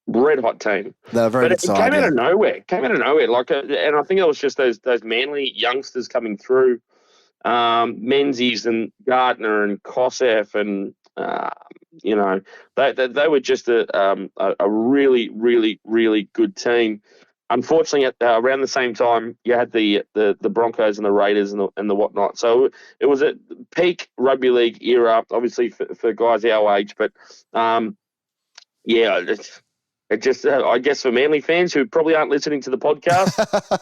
red hot team. They're very good side. It came out of nowhere. And I think it was just those Manly youngsters coming through. Menzies and Gardner and Kosef and they were just a really, really, really good team. Unfortunately, around the same time, you had the Broncos and the Raiders and the whatnot. So it was a peak rugby league era, obviously for guys our age. But it just I guess for Manly fans who probably aren't listening to the podcast,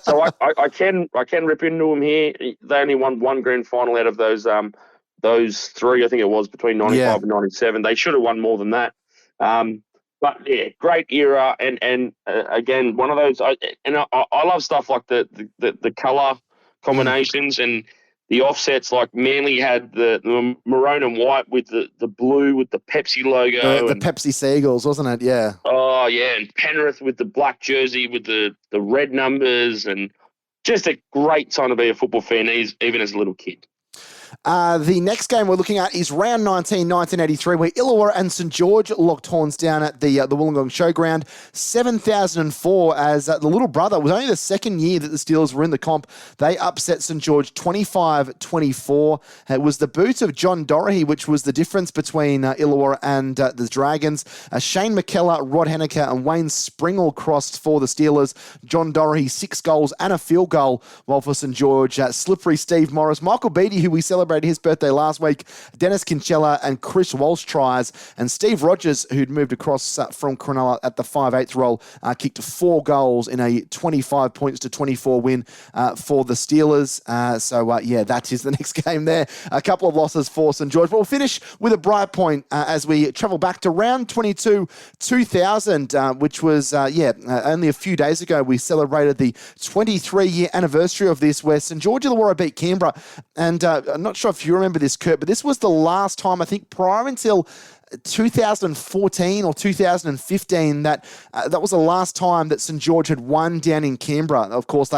so I can rip into them here. They only won one grand final out of those three. I think it was between 95 and 97. They should have won more than that. But yeah, great era, and again, one of those. I love stuff like the color combinations and the offsets. Like Manly had the maroon and white with the blue with the Pepsi logo. The Pepsi Seagulls, wasn't it? Yeah. Oh yeah, and Penrith with the black jersey with the red numbers, and just a great time to be a football fan, even as a little kid. The next game we're looking at is round 19, 1983, where Illawarra and St George locked horns down at the Wollongong Showground. 7,004 as the little brother was only the second year that the Steelers were in the comp. They upset St George 25-24. It was the boot of John Doherty, which was the difference between Illawarra and the Dragons. Shane McKellar, Rod Henniker, and Wayne Springle crossed for the Steelers. John Doherty, 6 goals and a field goal, while for St George, slippery Steve Morris, Michael Beattie, who we celebrated celebrated his birthday last week. Dennis Kincella and Chris Walsh tries, and Steve Rogers, who'd moved across from Cronulla at the 5/8 role, kicked 4 goals in a 25 points to 24 win for the Steelers. That is the next game there. A couple of losses for St. George, but we'll finish with a bright point as we travel back to round 22, 2000, which was, only a few days ago. We celebrated the 23-year anniversary of this, where St. George Illawarra beat Canberra. And I'm not sure if you remember this, Kurt, but this was the last time, I think, prior until 2014 or 2015, that was the last time that St. George had won down in Canberra. Of course,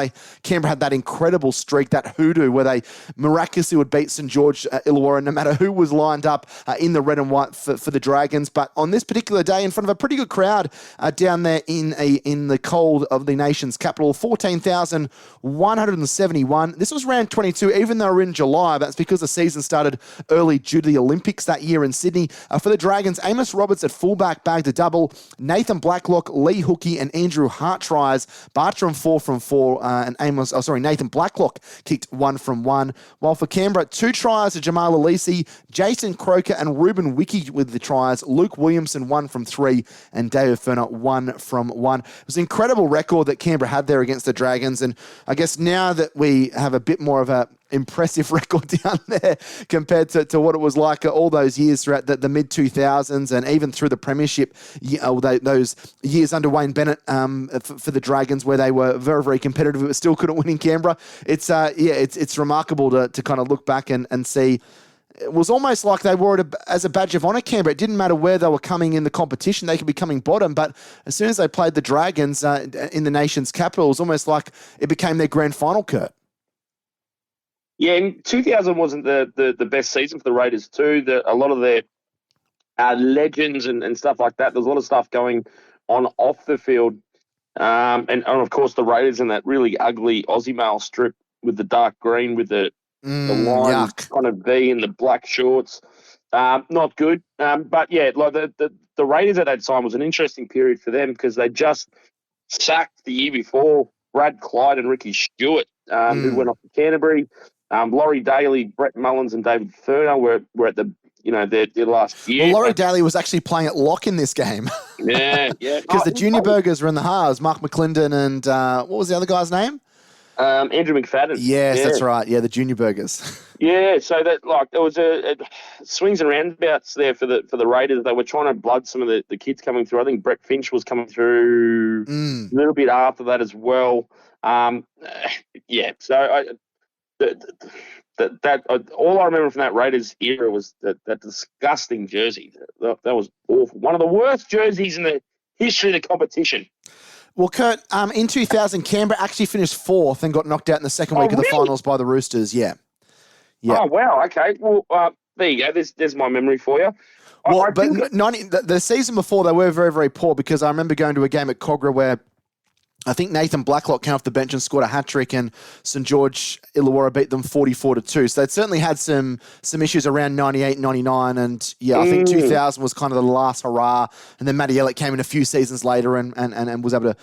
Canberra had that incredible streak, that hoodoo, where they miraculously would beat St. George Illawarra no matter who was lined up in the red and white for the Dragons. But on this particular day, in front of a pretty good crowd down there in the cold of the nation's capital, 14,171. This was round 22, even though we're in July. That's because the season started early due to the Olympics that year in Sydney. For the Dragons, Amos Roberts at fullback bagged a double. Nathan Blacklock, Lee Hookey, and Andrew Hart tries. Bartram 4 from 4, and Nathan Blacklock kicked 1 from 1. While for Canberra, 2 tries to Jamal Alisi, Jason Croker, and Ruben Wiki with the tries. Luke Williamson 1 from 3, and David Ferner 1 from 1. It was an incredible record that Canberra had there against the Dragons, and I guess now that we have a bit more of a impressive record down there compared to what it was like all those years throughout the mid-2000s and even through the premiership, those years under Wayne Bennett for the Dragons, where they were very, very competitive but still couldn't win in Canberra. It's remarkable to kind of look back and see. It was almost like they wore it as a badge of honour, Canberra. It didn't matter where they were coming in the competition. They could be coming bottom, but as soon as they played the Dragons in the nation's capital, it was almost like it became their grand final, Kurt. Yeah, and 2000 wasn't the best season for the Raiders too. A lot of their legends and stuff like that. There's a lot of stuff going on off the field. And of course the Raiders in that really ugly Aussie Mail strip with the dark green with the line kind of V and the black shorts. Not good. But yeah, like the Raiders at that time was an interesting period for them because they just sacked the year before Brad Clyde and Ricky Stewart, who went off to Canterbury. Laurie Daly, Brett Mullins, and David Ferner were at their last year. Well, Laurie Daly was actually playing at lock in this game. Yeah. Because the junior burgers were in the halves. Mark McClendon and what was the other guy's name? Andrew McFadden. Yes, that's right. Yeah, the junior burgers. Yeah, so that there was a swings and roundabouts there for the Raiders. They were trying to blood some of the kids coming through. I think Brett Finch was coming through a little bit after that as well. So that all I remember from that Raiders era was that disgusting jersey. That was awful. One of the worst jerseys in the history of the competition. Well, Kurt, in 2000, Canberra actually finished 4th and got knocked out in the second week of the finals by the Roosters. Yeah. Oh, wow. Okay. Well, there you go. There's my memory for you. Well, the season before, they were very, very poor because I remember going to a game at Cogra where I think Nathan Blacklock came off the bench and scored a hat-trick, and St. George Illawarra beat them 44-2. So they'd certainly had some issues around 98, 99, and I think 2000 was kind of the last hurrah. And then Matty Elliott came in a few seasons later and was able to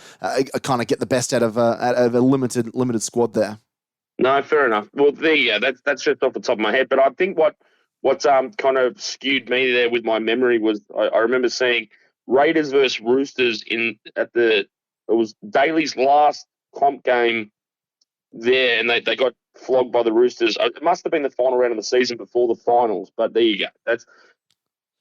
kind of get the best out of a limited squad there. No, fair enough. Well, there you go. That's just off the top of my head. But I think what's kind of skewed me there with my memory was I remember seeing Raiders versus Roosters it was Daly's last comp game there, and they got flogged by the Roosters. It must have been the final round of the season before the finals, but there you go.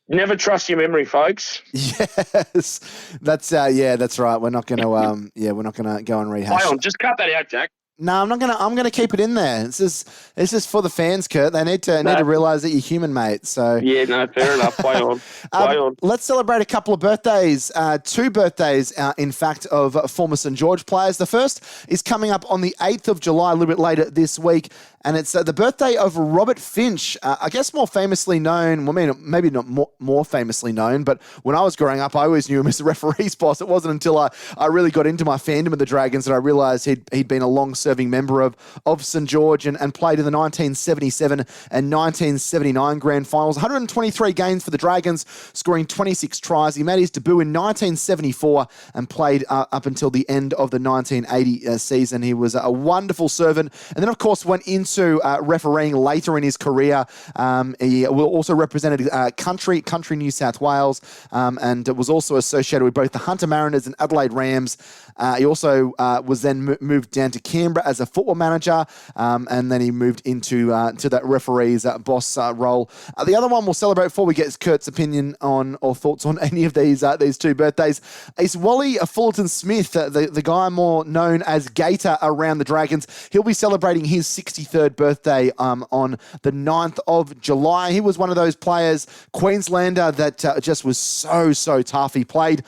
Never trust your memory, folks. Yes, that's right. We're not going to we're not going to go and rehash. Hang on, just cut that out, Jack. No, I'm not gonna. I'm gonna keep it in there. This is for the fans, Kurt. They need to realise that you're human, mate. So yeah, no, fair enough. Play on. Play on. Let's celebrate a couple of birthdays. 2 birthdays, in fact, of former St. George players. The first is coming up on the 8th of July, a little bit later this week, and it's the birthday of Robert Finch. I guess more famously known. Well, maybe not more famously known, but when I was growing up, I always knew him as the referee's boss. It wasn't until I really got into my fandom of the Dragons that I realised he'd been a long longest-serving member of St George and played in the 1977 and 1979 grand finals. 123 games for the Dragons, scoring 26 tries. He made his debut in 1974 and played up until the end of the 1980 season. He was a wonderful servant, and then, of course, went into refereeing later in his career. He also represented country New South Wales, and was also associated with both the Hunter Mariners and Adelaide Rams. He also was then moved down to Canberra as a football manager, and then he moved into to that referee's boss role. The other one we'll celebrate before we get Kurt's opinion on or thoughts on any of these two birthdays is Wally Fullerton Smith, the guy more known as Gator around the Dragons. He'll be celebrating his 63rd birthday on the 9th of July. He was one of those players, Queenslander, that just was so tough. He played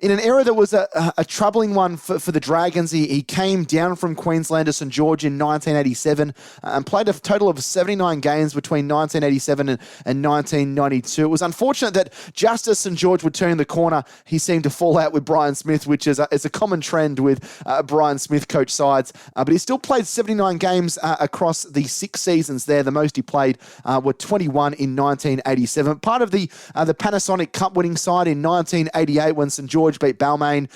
in an era that was a troubling one for the Dragons. He came down from Queensland to St George in 1987 and played a total of 79 games between 1987 and 1992. It was unfortunate that just as St George would turn the corner, he seemed to fall out with Brian Smith, which is a common trend with Brian Smith coach sides. But he still played 79 games across the 6 seasons there. The most he played were 21 in 1987. Part of the Panasonic Cup winning side in 1988 when St George beat Balmain.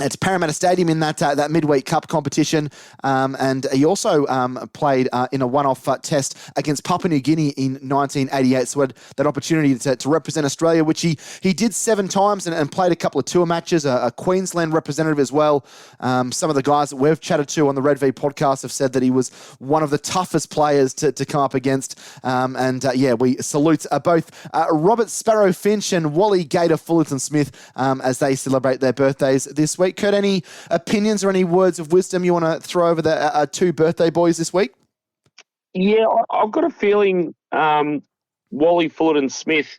It's Parramatta Stadium in that midweek cup competition, and he also played in a one-off test against Papua New Guinea in 1988, so had that opportunity to represent Australia, which he did 7 times and played a couple of tour matches, a Queensland representative as well. Some of the guys that we've chatted to on the Red V podcast have said that he was one of the toughest players to come up against, we salute both Robert Sparrow Finch and Wally Gator Fullerton Smith as they celebrate their birthdays this week. Kurt, any opinions or any words of wisdom you want to throw over the 2 birthday boys this week? Yeah, I've got a feeling Wally Fullerton Smith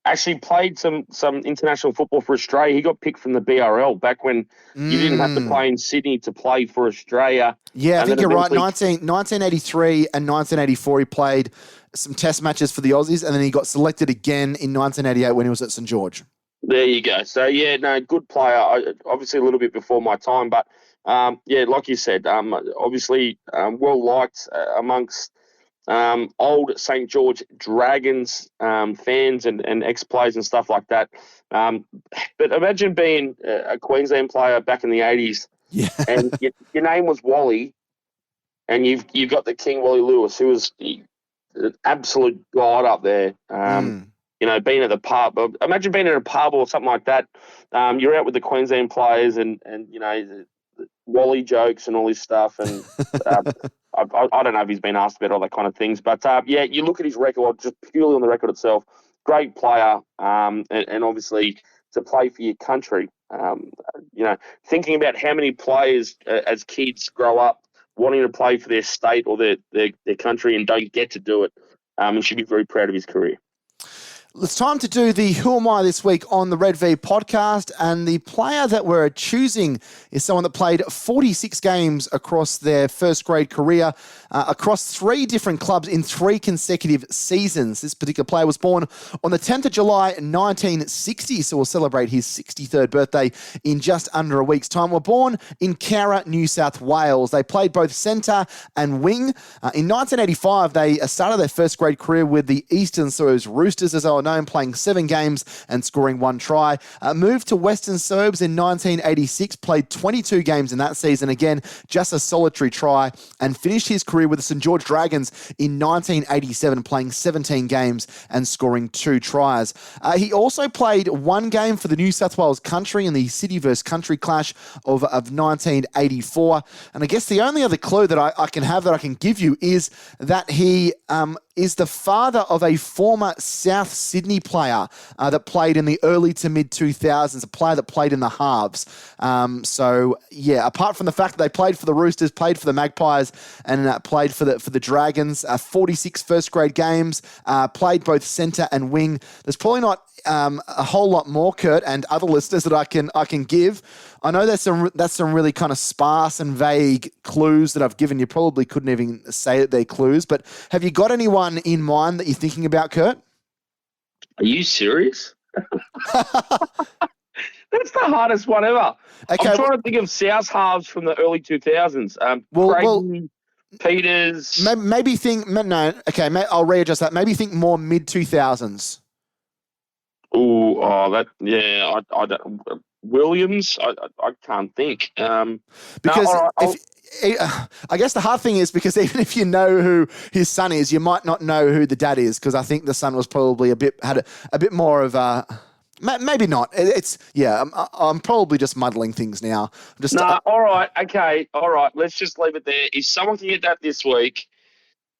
actually played some international football for Australia. He got picked from the BRL back when you didn't have to play in Sydney to play for Australia. Yeah, I think you're right. 1983 and 1984, he played some test matches for the Aussies, and then he got selected again in 1988 when he was at St George. There you go. So, good player. Obviously a little bit before my time, but, like you said, obviously well-liked amongst old St. George Dragons fans and ex-players and stuff like that. But imagine being a Queensland player back in the 80s, and your name was Wally, and you've got the King Wally Lewis, who was the absolute god up there. Being at the pub. Imagine being at a pub or something like that. You're out with the Queensland players and the Wally jokes and all this stuff. And I don't know if he's been asked about all that kind of things. But, you look at his record, just purely on the record itself, great player, and obviously to play for your country. Thinking about how many players as kids grow up wanting to play for their state or their country and don't get to do it, and should be very proud of his career. It's time to do the Who Am I this week on the Red V podcast, and the player that we're choosing is someone that played 46 games across their first grade career, across 3 different clubs in 3 consecutive seasons. This particular player was born on the 10th of July 1960, so we'll celebrate his 63rd birthday in just under a week's time. We're born in Cowra, New South Wales. They played both centre and wing. In 1985, they started their first grade career with the Eastern Suburbs Roosters, as they were known, playing 7 games and scoring 1 try. Moved to Western Suburbs in 1986, played 22 games in that season, again, just a solitary try, and finished his career with the St George Dragons in 1987, playing 17 games and scoring 2 tries. He also played 1 game for the New South Wales Country in the City vs Country clash of 1984. And I guess the only other clue that I can give you is that he is the father of a former South Sydney player that played in the early to mid 2000s, a player that played in the halves. Apart from the fact that they played for the Roosters, played for the Magpies, and played for the Dragons, 46 first grade games, played both centre and wing. There's probably not a whole lot more, Kurt, and other listeners that I can give. I know that's some really kind of sparse and vague clues that I've given you. Probably couldn't even say that they're clues, but have you got anyone in mind that you're thinking about, Kurt? Are you serious? That's the hardest one ever. Okay, I'm trying to think of South halves from the early 2000s. Craigie, Peters. Maybe think no. Okay, I'll readjust that. Maybe think more mid 2000s. I don't. Williams. I can't think. Because I guess the hard thing is because even if you know who his son is, you might not know who the dad is. Because I think the son was probably had a bit more of a. Maybe not. I'm probably just muddling things now. All right. Okay. All right. Let's just leave it there. If someone can get that this week,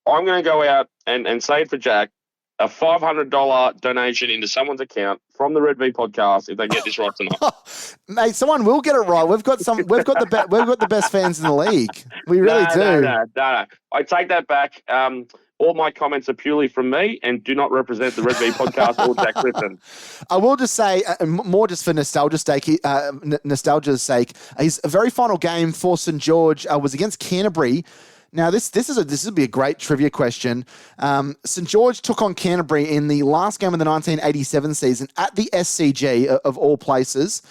I'm going to go out and say it for Jack, a $500 donation into someone's account from the Red V podcast if they get this right tonight. Mate, someone will get it right. We've got the best fans in the league. We really do. No. I take that back. All my comments are purely from me and do not represent the Red V podcast or Jack Clifton. I will just say, more just for nostalgia's sake, his very final game for St. George was against Canterbury. Now, this would be a great trivia question. St. George took on Canterbury in the last game of the 1987 season at the SCG, of all places.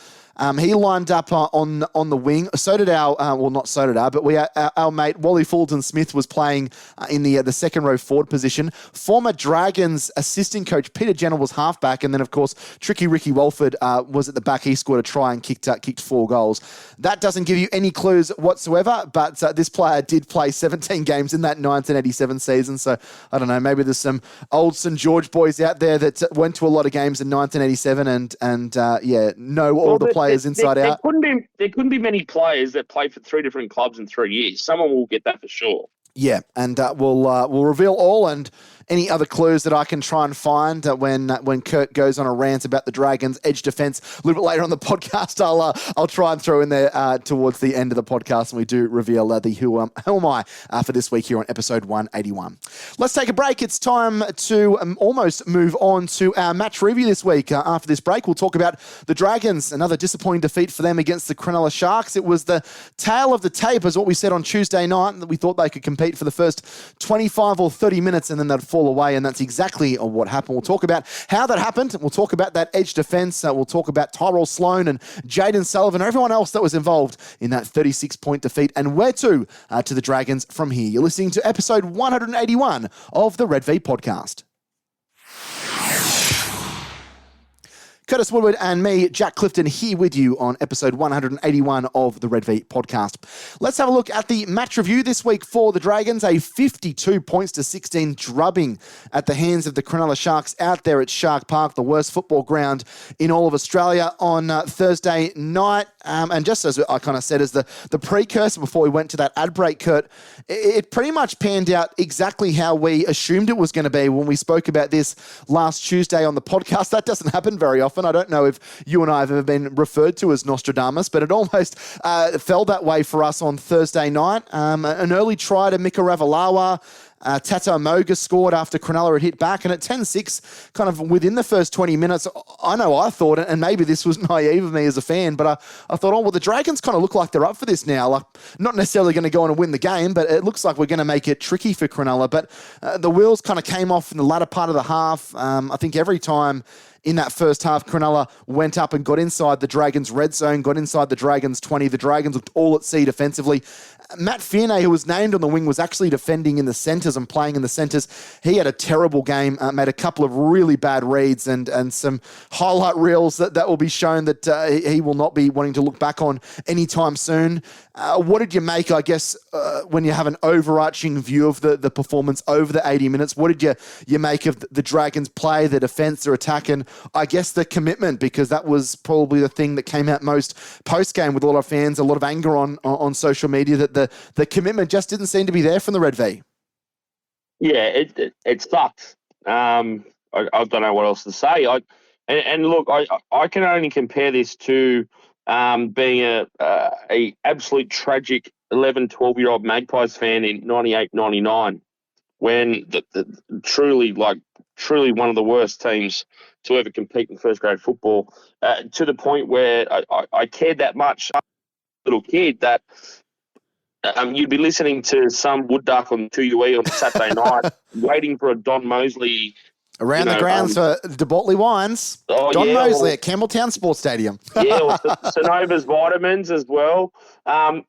He lined up on the wing. So did our mate Wally Fulton-Smith was playing in the second row forward position. Former Dragons assistant coach Peter Jenner was halfback, and then of course Tricky Ricky Walford was at the back. He scored a try and kicked 4 goals. That doesn't give you any clues whatsoever, but this player did play 17 games in that 1987 season. So I don't know, maybe there's some old St. George boys out there that went to a lot of games in 1987 and know all the players inside out. There couldn't be many players that play for 3 different clubs in 3 years. Someone will get that for sure. Yeah, and we'll reveal all and any other clues that I can try and find when Kurt goes on a rant about the Dragons' edge defense a little bit later on the podcast. I'll try and throw in there towards the end of the podcast, and we do reveal the who am I for this week here on episode 181. Let's take a break. It's time to almost move on to our match review this week. After this break, we'll talk about the Dragons, another disappointing defeat for them against the Cronulla Sharks. It was the tail of the tape, as what we said on Tuesday night, that we thought they could compete for the first 25 or 30 minutes, and then they'd fall away, and that's exactly what happened. We'll talk about how that happened. We'll talk about that edge defense. We'll talk about Tyrell Sloan and Jaden Sullivan, everyone else that was involved in that 36-point defeat, and where to the Dragons from here. You're listening to episode 181 of the Red V podcast. Curtis Woodward and me, Jack Clifton, here with you on episode 181 of the Red V podcast. Let's have a look at the match review this week for the Dragons. A 52 points to 16 drubbing at the hands of the Cronulla Sharks out there at Shark Park, the worst football ground in all of Australia, on Thursday night. And just as I kind of said as the precursor before we went to that ad break, Kurt, it pretty much panned out exactly how we assumed it was going to be when we spoke about this last Tuesday on the podcast. That doesn't happen very often. I don't know if you and I have ever been referred to as Nostradamus, but it almost fell that way for us on Thursday night. An early try to Mika Ravalawa. Tata Amoga scored after Cronulla had hit back, and at 10-6, kind of within the first 20 minutes, I thought, and maybe this was naive of me as a fan, but I thought, the Dragons kind of look like they're up for this now. Like, not necessarily going to go on and win the game, but it looks like we're going to make it tricky for Cronulla. But the wheels kind of came off in the latter part of the half. I think every time in that first half, Cronulla went up and got inside the Dragons' red zone, got inside the Dragons' 20. The Dragons looked all at sea defensively. Matt Fierney, who was named on the wing, was actually defending in the centres and playing in the centres. He had a terrible game, made a couple of really bad reads and some highlight reels that will be shown that he will not be wanting to look back on anytime soon. What did you make, I guess, when you have an overarching view of the performance over the 80 minutes? What did you make of the Dragons' play, their defence, their attack, and I guess the commitment, because that was probably the thing that came out most post-game with a lot of fans, a lot of anger on social media, that the commitment just didn't seem to be there from the Red V. Yeah, it sucks. I don't know what else to say. Look, I can only compare this to being a absolute tragic 11, 12-year-old Magpies fan in 98, 99, when truly one of the worst teams to ever compete in first grade football, to the point where I cared that much, little kid, that you'd be listening to some wood duck on 2UE on Saturday night, waiting for a Don Mosley Around the grounds for De Bortley Wines. Don Mosley at Campbelltown Sports Stadium. Or Sanova's Vitamins as well. And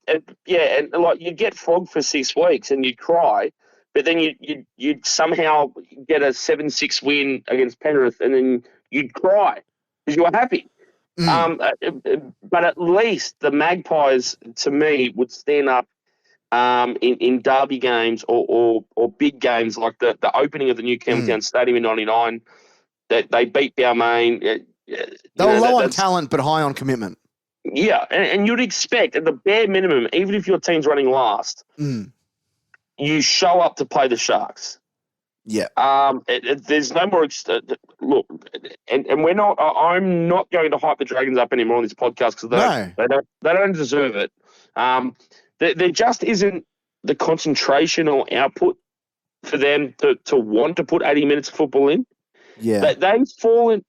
like you get flogged for 6 weeks and you cry, but then you'd somehow get a 7-6 win against Penrith and then you'd cry because you were happy. But at least the Magpies, to me, would stand up in derby games or big games like the opening of the new Campbelltown Stadium in '99. That they beat Balmain. They were low on talent but high on commitment. Yeah, and you'd expect at the bare minimum, even if your team's running last, you show up to play the Sharks. Yeah. There's no more. Look, and we're not. I'm not going to hype the Dragons up anymore on this podcast because they don't deserve it. There just isn't the concentration or output for them to want to put 80 minutes of football in. Yeah, they've fallen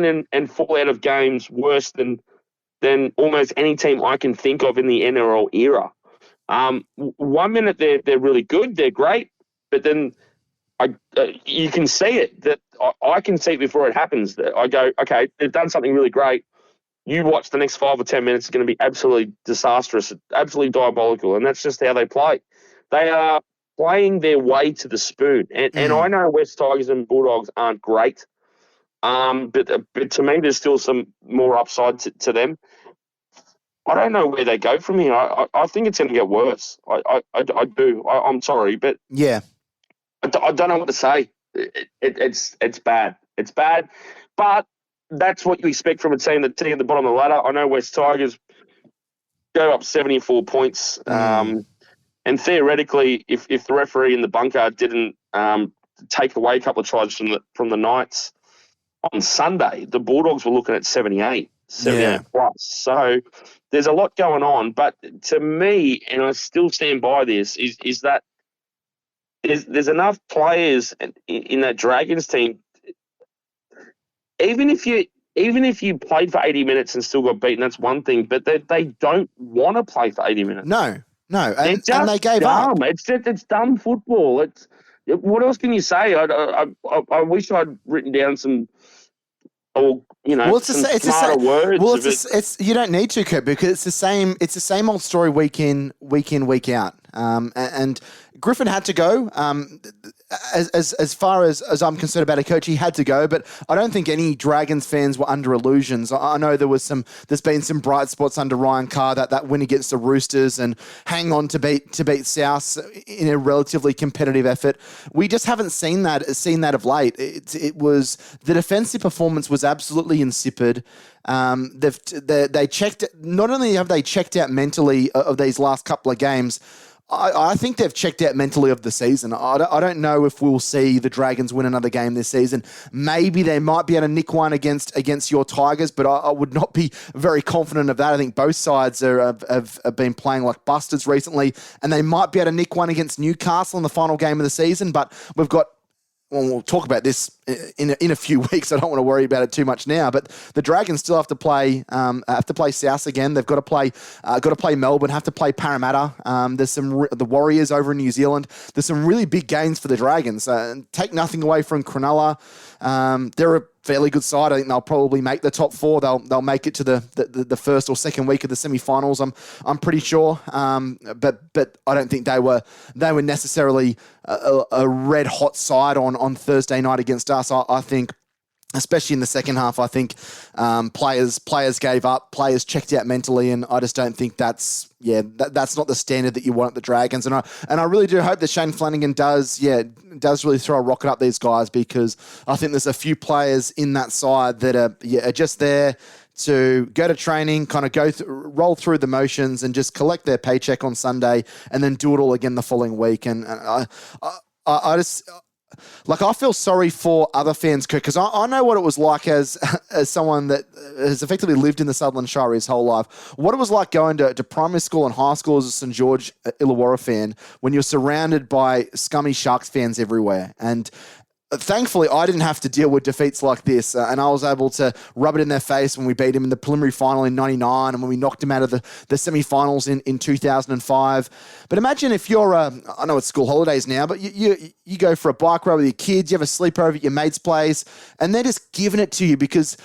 in and fall out of games worse than almost any team I can think of in the NRL era. 1 minute they're really good, they're great, but then you can see it. That I can see it before it happens. That I go, okay, they've done something really great. You watch the next 5 or 10 minutes, it's going to be absolutely disastrous, absolutely diabolical, and that's just how they play. They are playing their way to the spoon, and I know West Tigers and Bulldogs aren't great, but to me, there's still some more upside to them. I don't know where they go from here. I think it's going to get worse. I do. I'm sorry, but yeah. I don't know what to say. It's bad. It's bad, but that's what you expect from a team at the bottom of the ladder. I know West Tigers go up 74 points, and theoretically, if the referee in the bunker didn't take away a couple of tries from the Knights on Sunday, the Bulldogs were looking at 78 plus. So there's a lot going on. But to me, and I still stand by this, is that there's enough players in that Dragons team. Even if you played for 80 minutes and still got beaten, that's one thing. But they don't want to play for 80 minutes. No, and they gave up. It's dumb football. What else can you say? I wish I'd written down some. Or smarter words. Well, it's you don't need to, Kurt, because it's the same. It's the same old story week in, week out. And Griffin had to go. As far as I'm concerned about a coach, he had to go. But I don't think any Dragons fans were under illusions. I know there's been some bright spots under Ryan Carr, that win against the Roosters and hang on to beat South in a relatively competitive effort. We just haven't seen that of late. It was the defensive performance was absolutely insipid. They checked. Not only have they checked out mentally of these last couple of games, I think they've checked out mentally of the season. I don't know if we'll see the Dragons win another game this season. Maybe they might be able to nick one against your Tigers, but I would not be very confident of that. I think both sides have been playing like busters recently, and they might be able to nick one against Newcastle in the final game of the season, but we've got... Well, we'll talk about this in a few weeks. I don't want to worry about it too much now. But the Dragons still have to play South again. They've got to play Melbourne. Have to play Parramatta. There's the Warriors over in New Zealand. There's some really big games for the Dragons. Take nothing away from Cronulla. They're a fairly good side. I think they'll probably make the top 4. They'll make it to the first or second week of the semi-finals. I'm pretty sure. But I don't think they were necessarily a red hot side on Thursday night against us. I think, especially in the second half, I think players gave up, players checked out mentally, and I just don't think that's not the standard that you want at the Dragons. And I really do hope that Shane Flanagan does really throw a rocket up these guys, because I think there's a few players in that side that are just there to go to training, kind of roll through the motions and just collect their paycheck on Sunday and then do it all again the following week. And I just... Like, I feel sorry for other fans, because I know what it was like as someone that has effectively lived in the Sutherland Shire his whole life. What it was like going to primary school and high school as a St. George Illawarra fan when you're surrounded by scummy Sharks fans everywhere. And thankfully, I didn't have to deal with defeats like this, and I was able to rub it in their face when we beat him in the preliminary final in 99 and when we knocked him out of the semi-finals in 2005. But imagine if you're, I know it's school holidays now, but you go for a bike ride with your kids, you have a sleepover at your mate's place, and they're just giving it to you because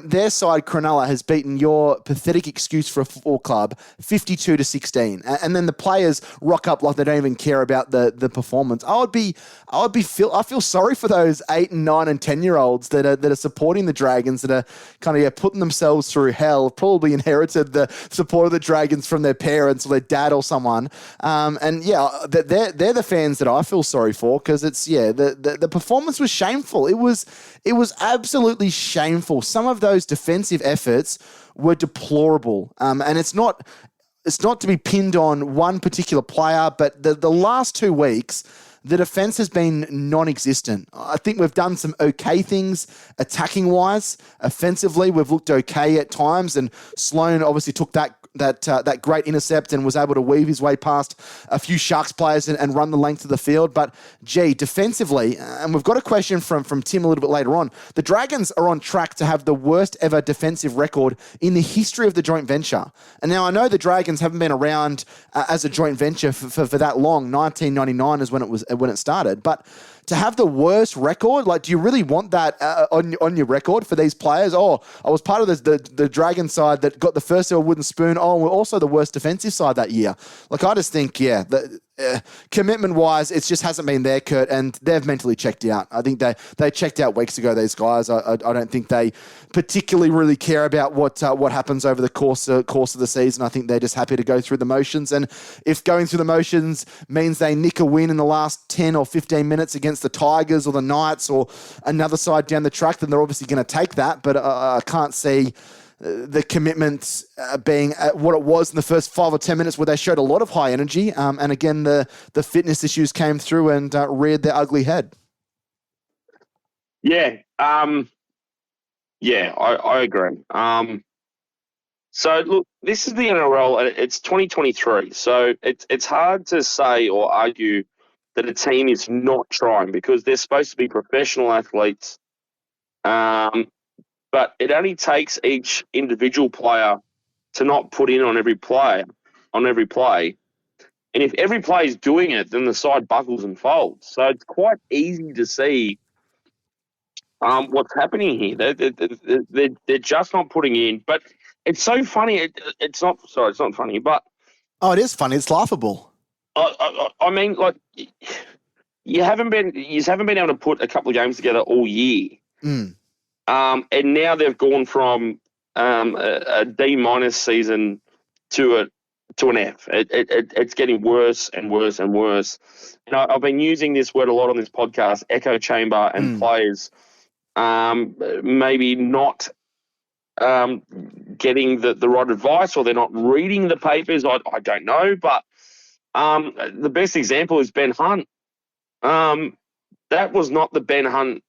their side, Cronulla, has beaten your pathetic excuse for a football club 52-16. And then the players rock up like they don't even care about the performance. I feel sorry for those 8 and 9 and 10-year-olds that are supporting the Dragons, that are kind of putting themselves through hell, probably inherited the support of the Dragons from their parents or their dad or someone. They're the fans that I feel sorry for because the performance was shameful. It was absolutely shameful. Some of those defensive efforts were deplorable. And it's not to be pinned on one particular player, but the last 2 weeks, the defence has been non-existent. I think we've done some okay things attacking-wise. Offensively, we've looked okay at times, and Sloan obviously took that great intercept and was able to weave his way past a few Sharks players and run the length of the field. But, defensively, and we've got a question from Tim a little bit later on, the Dragons are on track to have the worst ever defensive record in the history of the joint venture. And now I know the Dragons haven't been around as a joint venture for that long. 1999 is when it started. But to have the worst record, do you really want that on your record for these players? Oh, I was part of the Dragon side that got the first ever wooden spoon. Oh, and we're also the worst defensive side that year. I just think, commitment-wise, it just hasn't been there, Kurt, and they've mentally checked out. I think they checked out weeks ago, these guys. I don't think they particularly really care about what happens over the course of the season. I think they're just happy to go through the motions, and if going through the motions means they nick a win in the last 10 or 15 minutes against the Tigers or the Knights or another side down the track, then they're obviously going to take that, but I can't see the commitment being what it was in the first 5 or 10 minutes where they showed a lot of high energy. And again, the fitness issues came through and reared their ugly head. Yeah. I agree. So, look, this is the NRL. It's 2023. So it's hard to say or argue that a team is not trying because they're supposed to be professional athletes. But it only takes each individual player to not put in on every play. And if every play is doing it, then the side buckles and folds. So it's quite easy to see what's happening here. They're just not putting in. But it's so funny. It's not funny, but... Oh, it is funny. It's laughable. I mean, you haven't been able to put a couple of games together all year. Mm. And now they've gone from a D- season to an F. It's getting worse and worse and worse. And I've been using this word a lot on this podcast, echo chamber, and players maybe not getting the right advice, or they're not reading the papers. I don't know, but the best example is Ben Hunt. That was not the Ben Hunt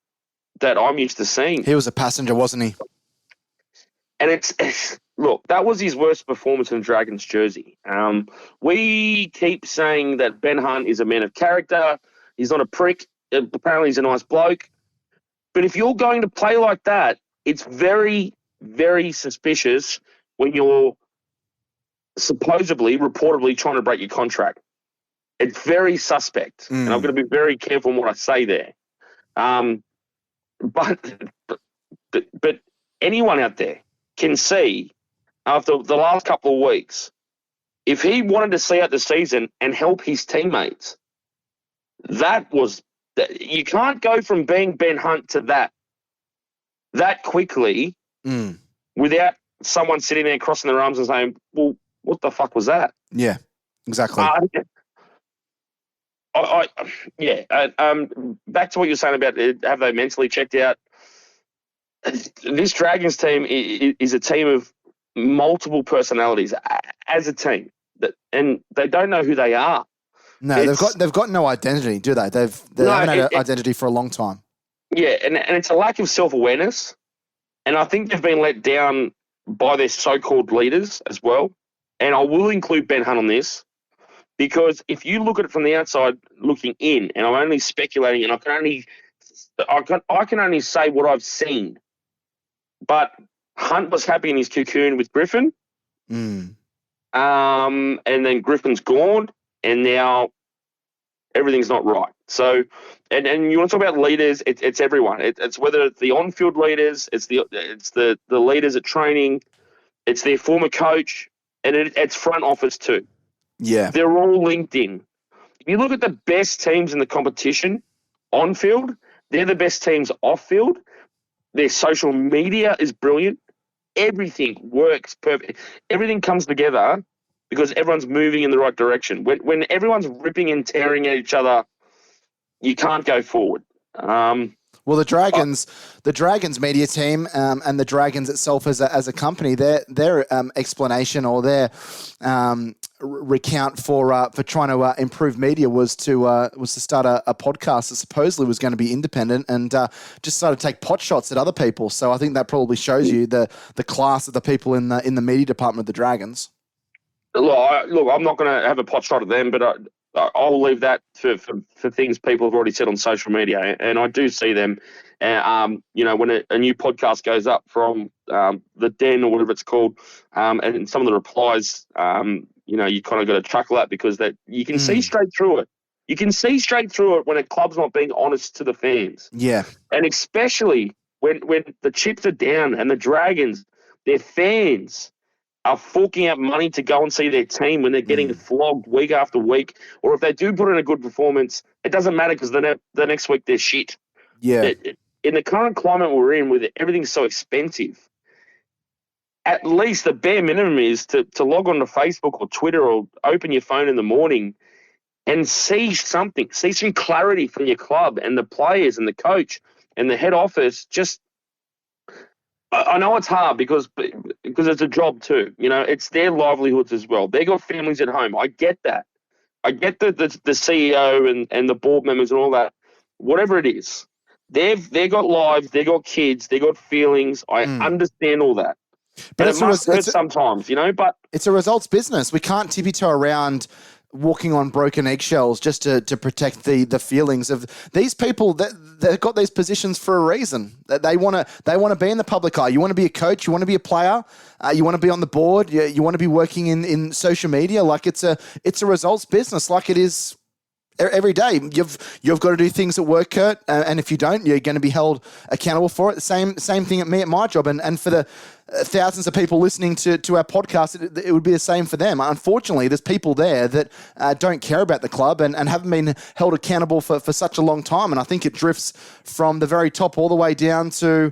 that I'm used to seeing. He was a passenger, wasn't he? And look, that was his worst performance in Dragons jersey. We keep saying that Ben Hunt is a man of character. He's not a prick. Apparently he's a nice bloke. But if you're going to play like that, it's very, very suspicious when you're reportedly trying to break your contract. It's very suspect. And I'm going to be very careful in what I say there. But anyone out there can see after the last couple of weeks, if he wanted to see out the season and help his teammates, you can't go from being Ben Hunt to that quickly without someone sitting there crossing their arms and saying, well, what the fuck was that? Yeah, exactly. Back to what you're saying about have they mentally checked out? This Dragons team is a team of multiple personalities as a team, and they don't know who they are. No, they've got no identity, do they? They haven't had an identity for a long time. Yeah, and it's a lack of self-awareness, and I think they've been let down by their so-called leaders as well. And I will include Ben Hunt on this. Because if you look at it from the outside looking in, and I'm only speculating and I can only I can only say what I've seen. But Hunt was happy in his cocoon with Griffin. And then Griffin's gone, and now everything's not right. So, and you want to talk about leaders? It's everyone. It's whether it's the on-field leaders, it's the leaders at training, it's their former coach, and it's front office too. Yeah, they're all linked in. If you look at the best teams in the competition on field, they're the best teams off field. Their social media is brilliant. Everything works perfect. Everything comes together because everyone's moving in the right direction. When everyone's ripping and tearing at each other, you can't go forward. Well, the Dragons media team and the Dragons itself as a company, their explanation or their recount for trying to improve media was to start a podcast that supposedly was going to be independent and just started to take pot shots at other people. So I think that probably shows you the class of the people in the media department of the Dragons. Look, I'm not going to have a pot shot at them, but I'll leave that for things people have already said on social media. And I do see them, when a new podcast goes up from the Den or whatever it's called, and some of the replies, you kind of got to chuckle at because that you can see straight through it. You can see straight through it when a club's not being honest to the fans. Yeah. And especially when the chips are down and the Dragons, their fans are forking out money to go and see their team when they're getting flogged week after week. Or if they do put in a good performance, it doesn't matter because the next week they're shit. Yeah. In the current climate we're in, where everything's so expensive, at least the bare minimum is to log on to Facebook or Twitter or open your phone in the morning and see something, see some clarity from your club and the players and the coach and the head office. Just, I know it's hard because it's a job too. It's their livelihoods as well. They got families at home. I get that. I get the CEO and the board members and all that. Whatever it is, they've got lives, they got kids, they got feelings. I understand all that. But it must hurt sometimes, but it's a results business. We can't tippy-toe around walking on broken eggshells just to protect the feelings of these people. They've got these positions for a reason. That they want to be in the public eye. You want to be a coach. You want to be a player. You want to be on the board. You want to be working in social media. Like it's a results business. Like it is every day. You've got to do things at work, Kurt. And if you don't, you're going to be held accountable for it. Same thing at me at my job. And for the thousands of people listening to our podcast, it would be the same for them. Unfortunately, there's people there that don't care about the club and haven't been held accountable for such a long time. And I think it drifts from the very top all the way down to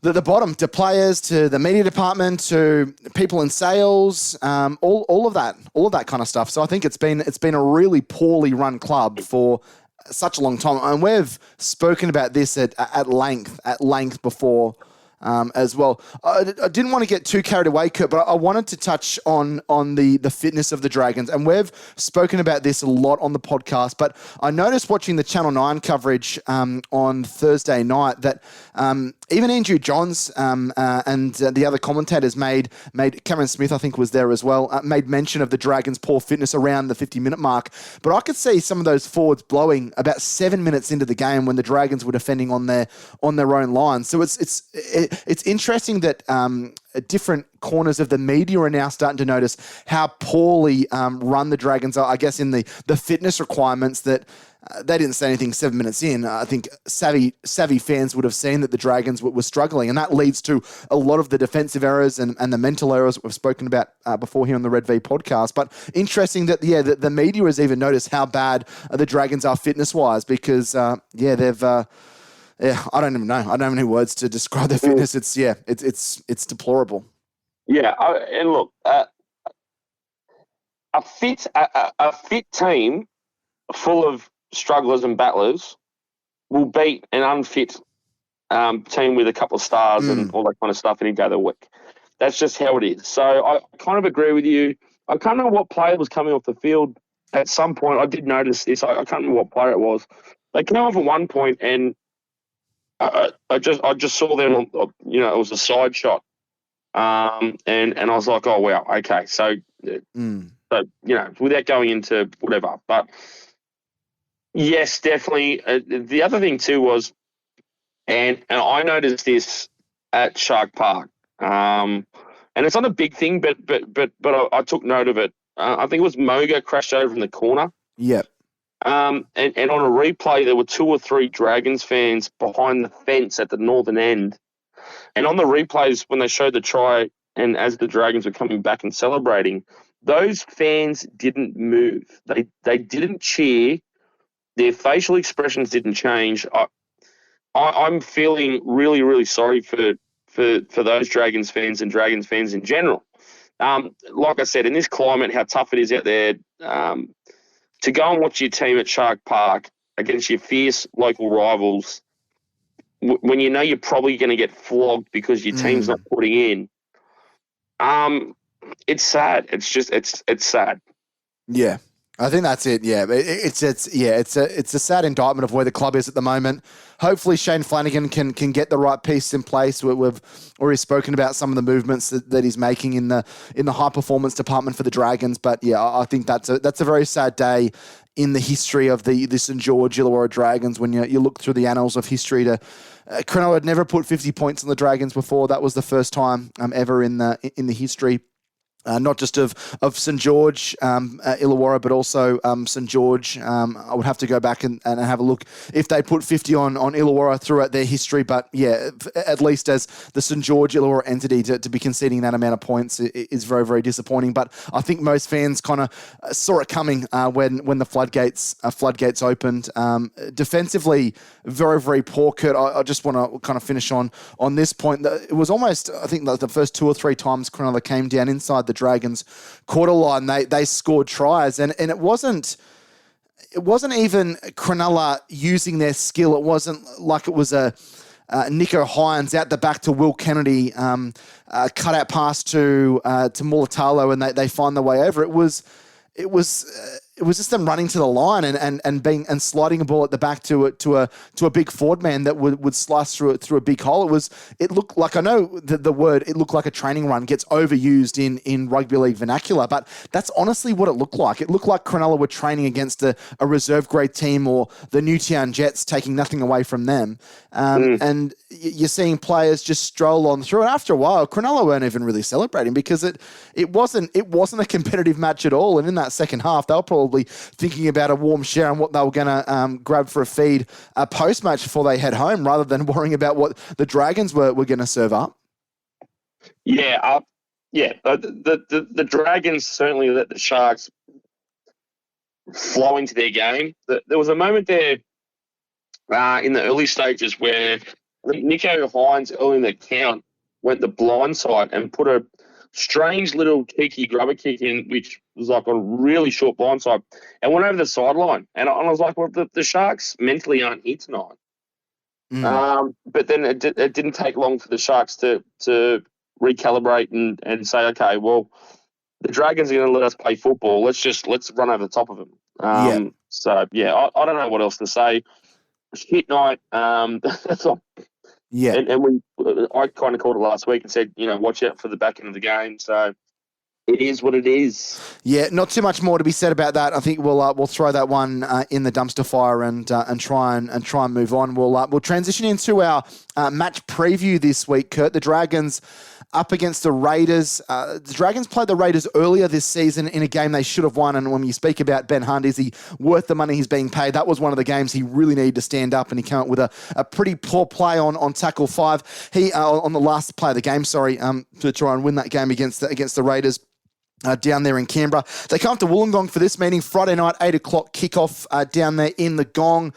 the bottom, to players, to the media department, to people in sales, all of that kind of stuff. So I think it's been a really poorly run club for such a long time. And we've spoken about this at length before. As well. I didn't want to get too carried away, Kurt, but I wanted to touch on the fitness of the Dragons. And we've spoken about this a lot on the podcast, but I noticed watching the Channel 9 coverage on Thursday night that even Andrew Johns and the other commentators made Cameron Smith, I think, was there as well, made mention of the Dragons' poor fitness around the 50-minute mark. But I could see some of those forwards blowing about 7 minutes into the game when the Dragons were defending on their own line. So it's interesting that different corners of the media are now starting to notice how poorly run the Dragons are, I guess, in the fitness requirements that they didn't say anything 7 minutes in. I think savvy fans would have seen that the Dragons were struggling, and that leads to a lot of the defensive errors and the mental errors that we've spoken about before here on the Red V podcast. But interesting that, the media has even noticed how bad the Dragons are fitness-wise because, they've... I don't even know. I don't have any words to describe their fitness. It's deplorable. Yeah, and look, a fit team full of strugglers and battlers will beat an unfit team with a couple of stars and all that kind of stuff any day of the week. That's just how it is. So I kind of agree with you. I can't remember what player was coming off the field at some point. I did notice this. I can't remember what player it was. They came off at one point and I just saw them. It was a side shot, and I was like, oh wow, okay. So without going into whatever, but Yes, definitely. The other thing too was, and I noticed this at Shark Park, and it's not a big thing, but I took note of it. I think it was Moga crashed over in the corner. Yep. And on a replay, there were 2 or 3 Dragons fans behind the fence at the northern end. And on the replays, when they showed the try, and as the Dragons were coming back and celebrating, those fans didn't move. They didn't cheer. Their facial expressions didn't change. I'm feeling really, really sorry for those Dragons fans and Dragons fans in general. Like I said, in this climate, how tough it is out there, to go and watch your team at Shark Park against your fierce local rivals, when you know you're probably going to get flogged because your team's not putting in, it's sad. It's sad. Yeah. I think that's it. Yeah, it's a sad indictment of where the club is at the moment. Hopefully, Shane Flanagan can get the right piece in place. We've already spoken about some of the movements that he's making in the high performance department for the Dragons. But yeah, I think that's a very sad day in the history of the St George Illawarra Dragons. When you look through the annals of history, Cronulla had never put 50 points on the Dragons before. That was the first time ever in the history. Not just of St George, Illawarra, but also St George. I would have to go back and have a look if they put 50 on Illawarra throughout their history. But yeah, at least as the St George Illawarra entity to be conceding that amount of points is very, very disappointing. But I think most fans kind of saw it coming when the floodgates opened. Defensively, very, very poor. Kurt, I just want to kind of finish on this point. It was almost, I think, the first 2 or 3 times Cronulla came down inside the Dragons quarter line, they scored tries, and it wasn't even Cronulla using their skill. It wasn't like it was a Nico Hines out the back to Will Kennedy, cut out pass to Mulatalo, and they find the way over. It was just them running to the line and sliding a ball at the back to a big forward man that would slice through a big hole. It looked like, I know the word, it looked like a training run gets overused in rugby league vernacular, but that's honestly what it looked like. It looked like Cronulla were training against a reserve grade team or the Newtown Jets, taking nothing away from them. And you're seeing players just stroll on through. And after a while, Cronulla weren't even really celebrating because it wasn't a competitive match at all. And in that second half, they were probably thinking about a warm shower and what they were going to grab for a feed post-match before they head home, rather than worrying about what the Dragons were going to serve up. Yeah, the Dragons certainly let the Sharks flow into their game. There was a moment there in the early stages where Nico Hines, early in the count, went the blind side and put a strange little cheeky grubber kick in, which was like a really short blindside, and went over the sideline. And I was like, well, the Sharks mentally aren't here tonight. But then it didn't take long for the Sharks to recalibrate and say, okay, well, the Dragons are going to let us play football. Let's run over the top of them. So, yeah, I don't know what else to say. Shit night. That's all. Yeah. And I kind of called it last week and said, watch out for the back end of the game. So it is what it is. Yeah, not too much more to be said about that. I think we'll throw that one in the dumpster fire and try and move on. We'll transition into our match preview this week, Kurt. The Dragons up against the Raiders. The Dragons played the Raiders earlier this season in a game they should have won. And when you speak about Ben Hunt, is he worth the money he's being paid? That was one of the games he really needed to stand up, and he came up with a pretty poor play on tackle 5. He on the last play of the game, to try and win that game against the Raiders. Down there in Canberra. They come up to Wollongong for this meeting, Friday night, 8 o'clock kickoff down there in the Gong.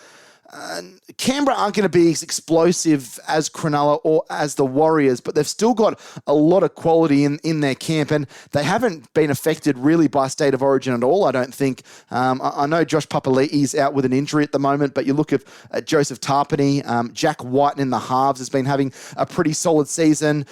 Canberra aren't going to be as explosive as Cronulla or as the Warriors, but they've still got a lot of quality in their camp, and they haven't been affected really by state of origin at all, I don't think. I know Josh Papali'i's out with an injury at the moment, but you look at Joseph Tarpany, Jack White in the halves has been having a pretty solid season.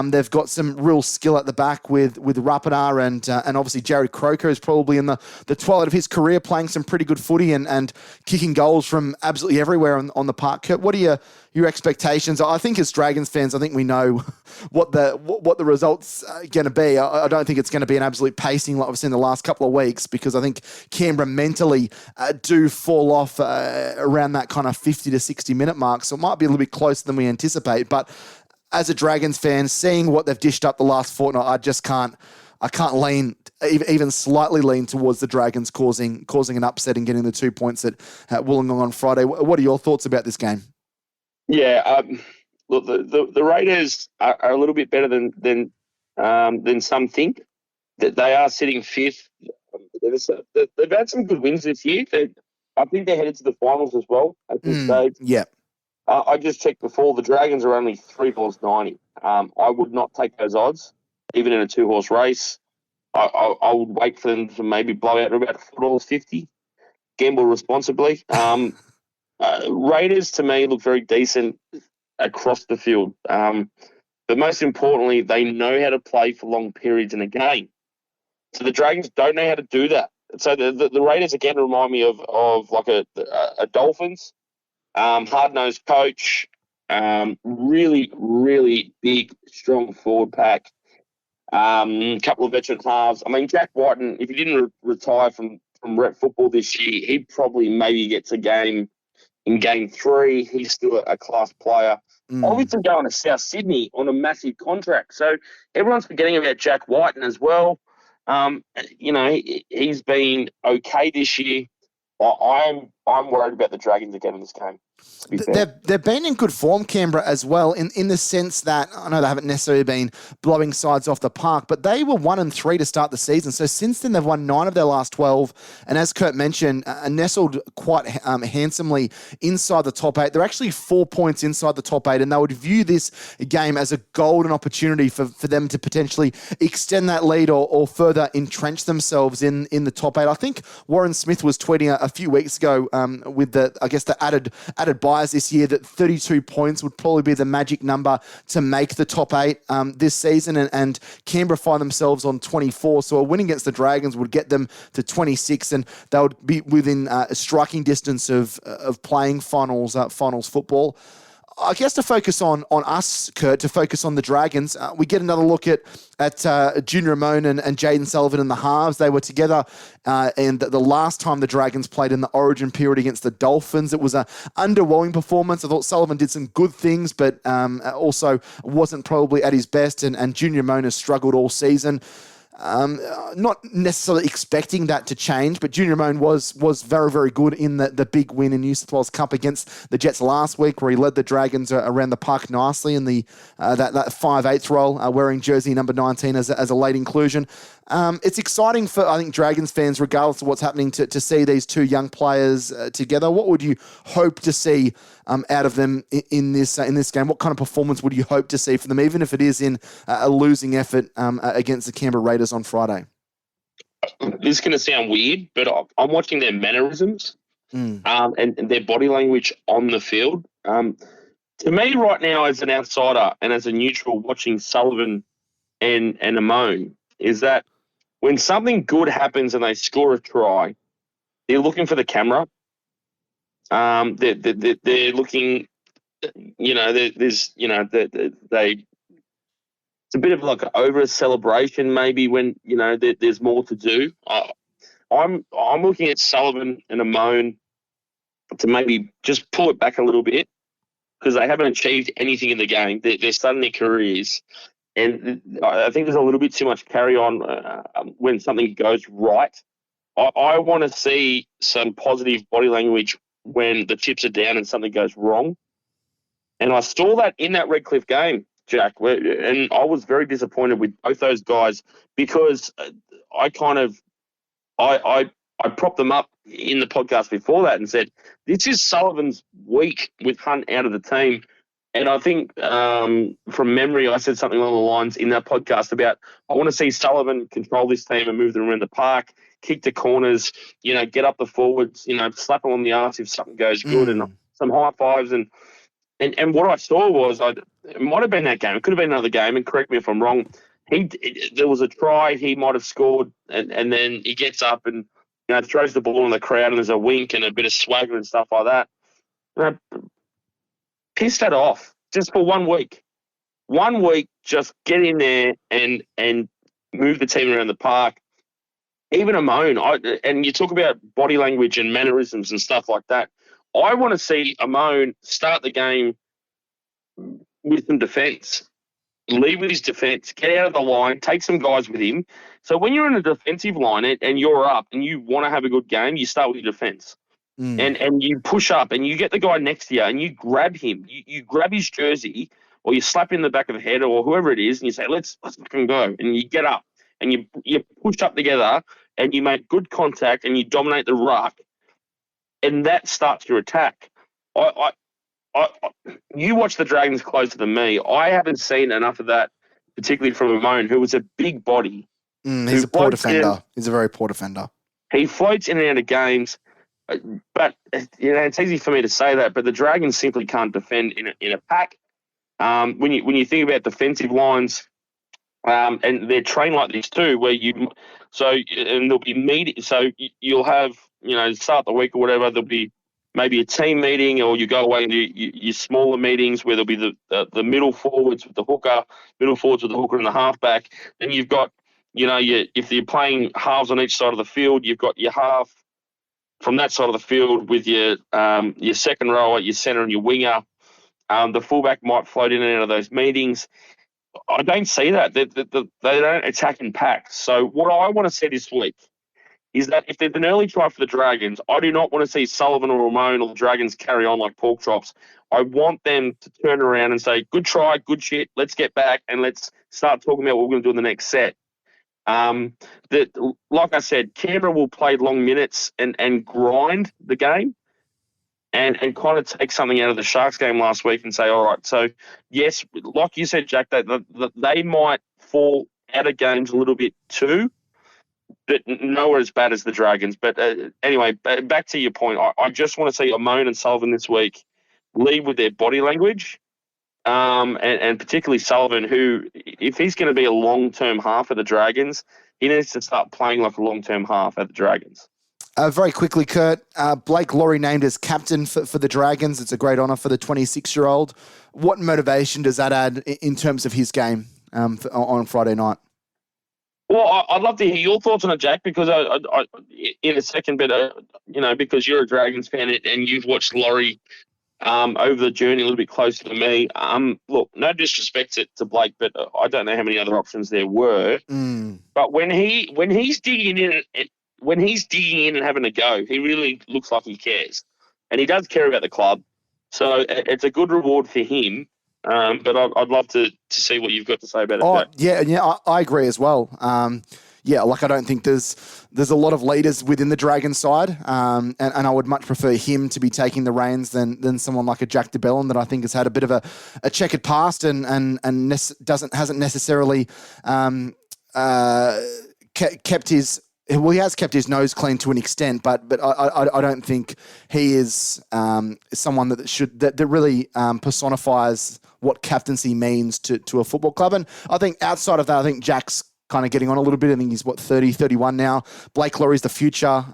They've got some real skill at the back with Rapidar and obviously Jared Croker is probably in the twilight of his career, playing some pretty good footy and kicking goals from absolutely absolutely everywhere on the park. Kurt, what are your expectations? I think as Dragons fans, I think we know what the results are going to be. I don't think it's going to be an absolute pacing like we've seen the last couple of weeks, because I think Canberra mentally do fall off around that kind of 50 to 60 minute mark. So it might be a little bit closer than we anticipate. But as a Dragons fan, seeing what they've dished up the last fortnight, I can't lean, even slightly lean towards the Dragons causing an upset and getting the 2 points at Wollongong on Friday. What are your thoughts about this game? Yeah, look, the Raiders are a little bit better than some think. That they are sitting fifth. They've had some good wins this year. I think they're headed to the finals as well at this stage. Yeah. I just checked before. The Dragons are only $3.90. I would not take those odds, even in a 2-horse race. I would wait for them to maybe blow out to about $4.50. Gamble responsibly. Raiders, to me, look very decent across the field. But most importantly, they know how to play for long periods in a game. So the Dragons don't know how to do that. So the Raiders, again, remind me of like a Dolphins. Hard-nosed coach, really, really big, strong forward pack, couple of veteran halves. I mean, Jack Whiten, if he didn't retire from rep football this year, he'd probably maybe get to game in game 3. He's still a class player. Obviously going to South Sydney on a massive contract. So everyone's forgetting about Jack Whiten as well. He's been okay this year. I'm worried about the Dragons again in this game. They've been in good form, Canberra, as well, in the sense that I know they haven't necessarily been blowing sides off the park, but they were 1-3 to start the season. So since then, they've won 9 of their last 12. And as Kurt mentioned, nestled quite handsomely inside the top 8. They're actually 4 points inside the top 8, and they would view this game as a golden opportunity for them to potentially extend that lead or further entrench themselves in the top 8. I think Warren Smith was tweeting a few weeks ago with the added bias this year that 32 points would probably be the magic number to make the top 8 this season, and Canberra find themselves on 24, so a win against the Dragons would get them to 26, and they would be within a striking distance of playing finals football. I guess to focus on us, Kurt, to focus on the Dragons, we get another look at Junior Ramon and Jaden Sullivan in the halves. They were together, and the last time the Dragons played in the Origin period against the Dolphins, it was an underwhelming performance. I thought Sullivan did some good things, but also wasn't probably at his best, and Junior Ramon has struggled all season. Not necessarily expecting that to change, but Junior Ramon was very, very good in the big win in New South Wales Cup against the Jets last week, where he led the Dragons around the park nicely in the that 5/8 role, wearing jersey number 19 as a late inclusion. It's exciting for, I think, Dragons fans, regardless of what's happening, to see these two young players together. What would you hope to see out of them in this game? What kind of performance would you hope to see from them, even if it is in a losing effort against the Canberra Raiders on Friday? This is going to sound weird, but I'm watching their mannerisms and their body language on the field. To me, right now, as an outsider and as a neutral watching Sullivan and Amon, is that when something good happens and they score a try, they're looking for the camera. They're looking, there's, it's a bit of like an over celebration maybe when, there's more to do. I'm looking at Sullivan and Amon to maybe just pull it back a little bit, because they haven't achieved anything in the game. They're starting their careers. And I think there's a little bit too much carry on when something goes right. I want to see some positive body language when the chips are down and something goes wrong. And I saw that in that Redcliffe game, Jack, and I was very disappointed with both those guys, because I propped them up in the podcast before that and said, this is Sullivan's week with Hunt out of the team. And I think from memory, I said something along the lines in that podcast about, I want to see Sullivan control this team and move them around the park, kick the corners, get up the forwards, slap them on the arse if something goes good, and some high fives. And what I saw was, it might have been that game. It could have been another game, and correct me if I'm wrong. There was a try he might have scored, and then he gets up and throws the ball in the crowd, and there's a wink and a bit of swagger and stuff like that. know, piss that off just for 1 week. 1 week, just get in there and move the team around the park. Even Amon, and you talk about body language and mannerisms and stuff like that. I want to see Amon start the game with some defence. Lead with his defence, get out of the line, take some guys with him. So when you're in a defensive line and you're up and you want to have a good game, you start with your defence. And you push up and you get the guy next to you and you grab him. You grab his jersey or you slap him in the back of the head or whoever it is and you say, let's fucking go. And you get up and you push up together and you make good contact and you dominate the ruck. And that starts your attack. You watch the Dragons closer than me. I haven't seen enough of that, particularly from Amon, who was a big body. He's a poor defender. He's a very poor defender. He floats in and out of games, but it's easy for me to say that. But the Dragons simply can't defend in a pack. When you think about defensive lines, and they're trained like this too, where there'll be so you'll have start the week or whatever. There'll be maybe a team meeting, or you go away and your smaller meetings where there'll be the middle forwards with the hooker, and the halfback. Then you've got, if you're playing halves on each side of the field, you've got your half from that side of the field with your second rower, your centre, and your winger. The fullback might float in and out of those meetings. I don't see that. They don't attack in packs. So what I want to see this week is that if there's an early try for the Dragons, I do not want to see Sullivan or Ramon or the Dragons carry on like pork chops. I want them to turn around and say, good try, good shit, let's get back and let's start talking about what we're going to do in the next set. Like I said, Canberra will play long minutes and grind the game and kind of take something out of the Sharks game last week and say, all right, so yes, like you said, Jack, that they might fall out of games a little bit too, but nowhere as bad as the Dragons. But anyway, back to your point, I just want to see Amon and Sullivan this week lead with their body language, and particularly Sullivan, who, if he's going to be a long-term half of the Dragons, he needs to start playing like a long-term half at the Dragons. Very quickly, Kurt, Blake Lawrie named as captain for the Dragons. It's a great honour for the 26-year-old. What motivation does that add in terms of his game on Friday night? Well, I'd love to hear your thoughts on it, Jack, because I in a second, but because you're a Dragons fan and you've watched Lawrie over the journey a little bit closer to me. Look, no disrespect to Blake, but I don't know how many other options there were. But when he's digging in and having a go, he really looks like he cares, and he does care about the club. So it's a good reward for him. But I'd love to see what you've got to say about it. Oh, yeah, I agree as well. I don't think there's a lot of leaders within the Dragon side, and I would much prefer him to be taking the reins than someone like a Jack de Belin that I think has had a bit of a checkered past and hasn't necessarily kept his. Well, he has kept his nose clean to an extent, but I don't think he is someone that really personifies what captaincy means to a football club. And I think outside of that, I think Jack's kind of getting on a little bit. I think he's 30, 31 now. Blake Lawrie's the future,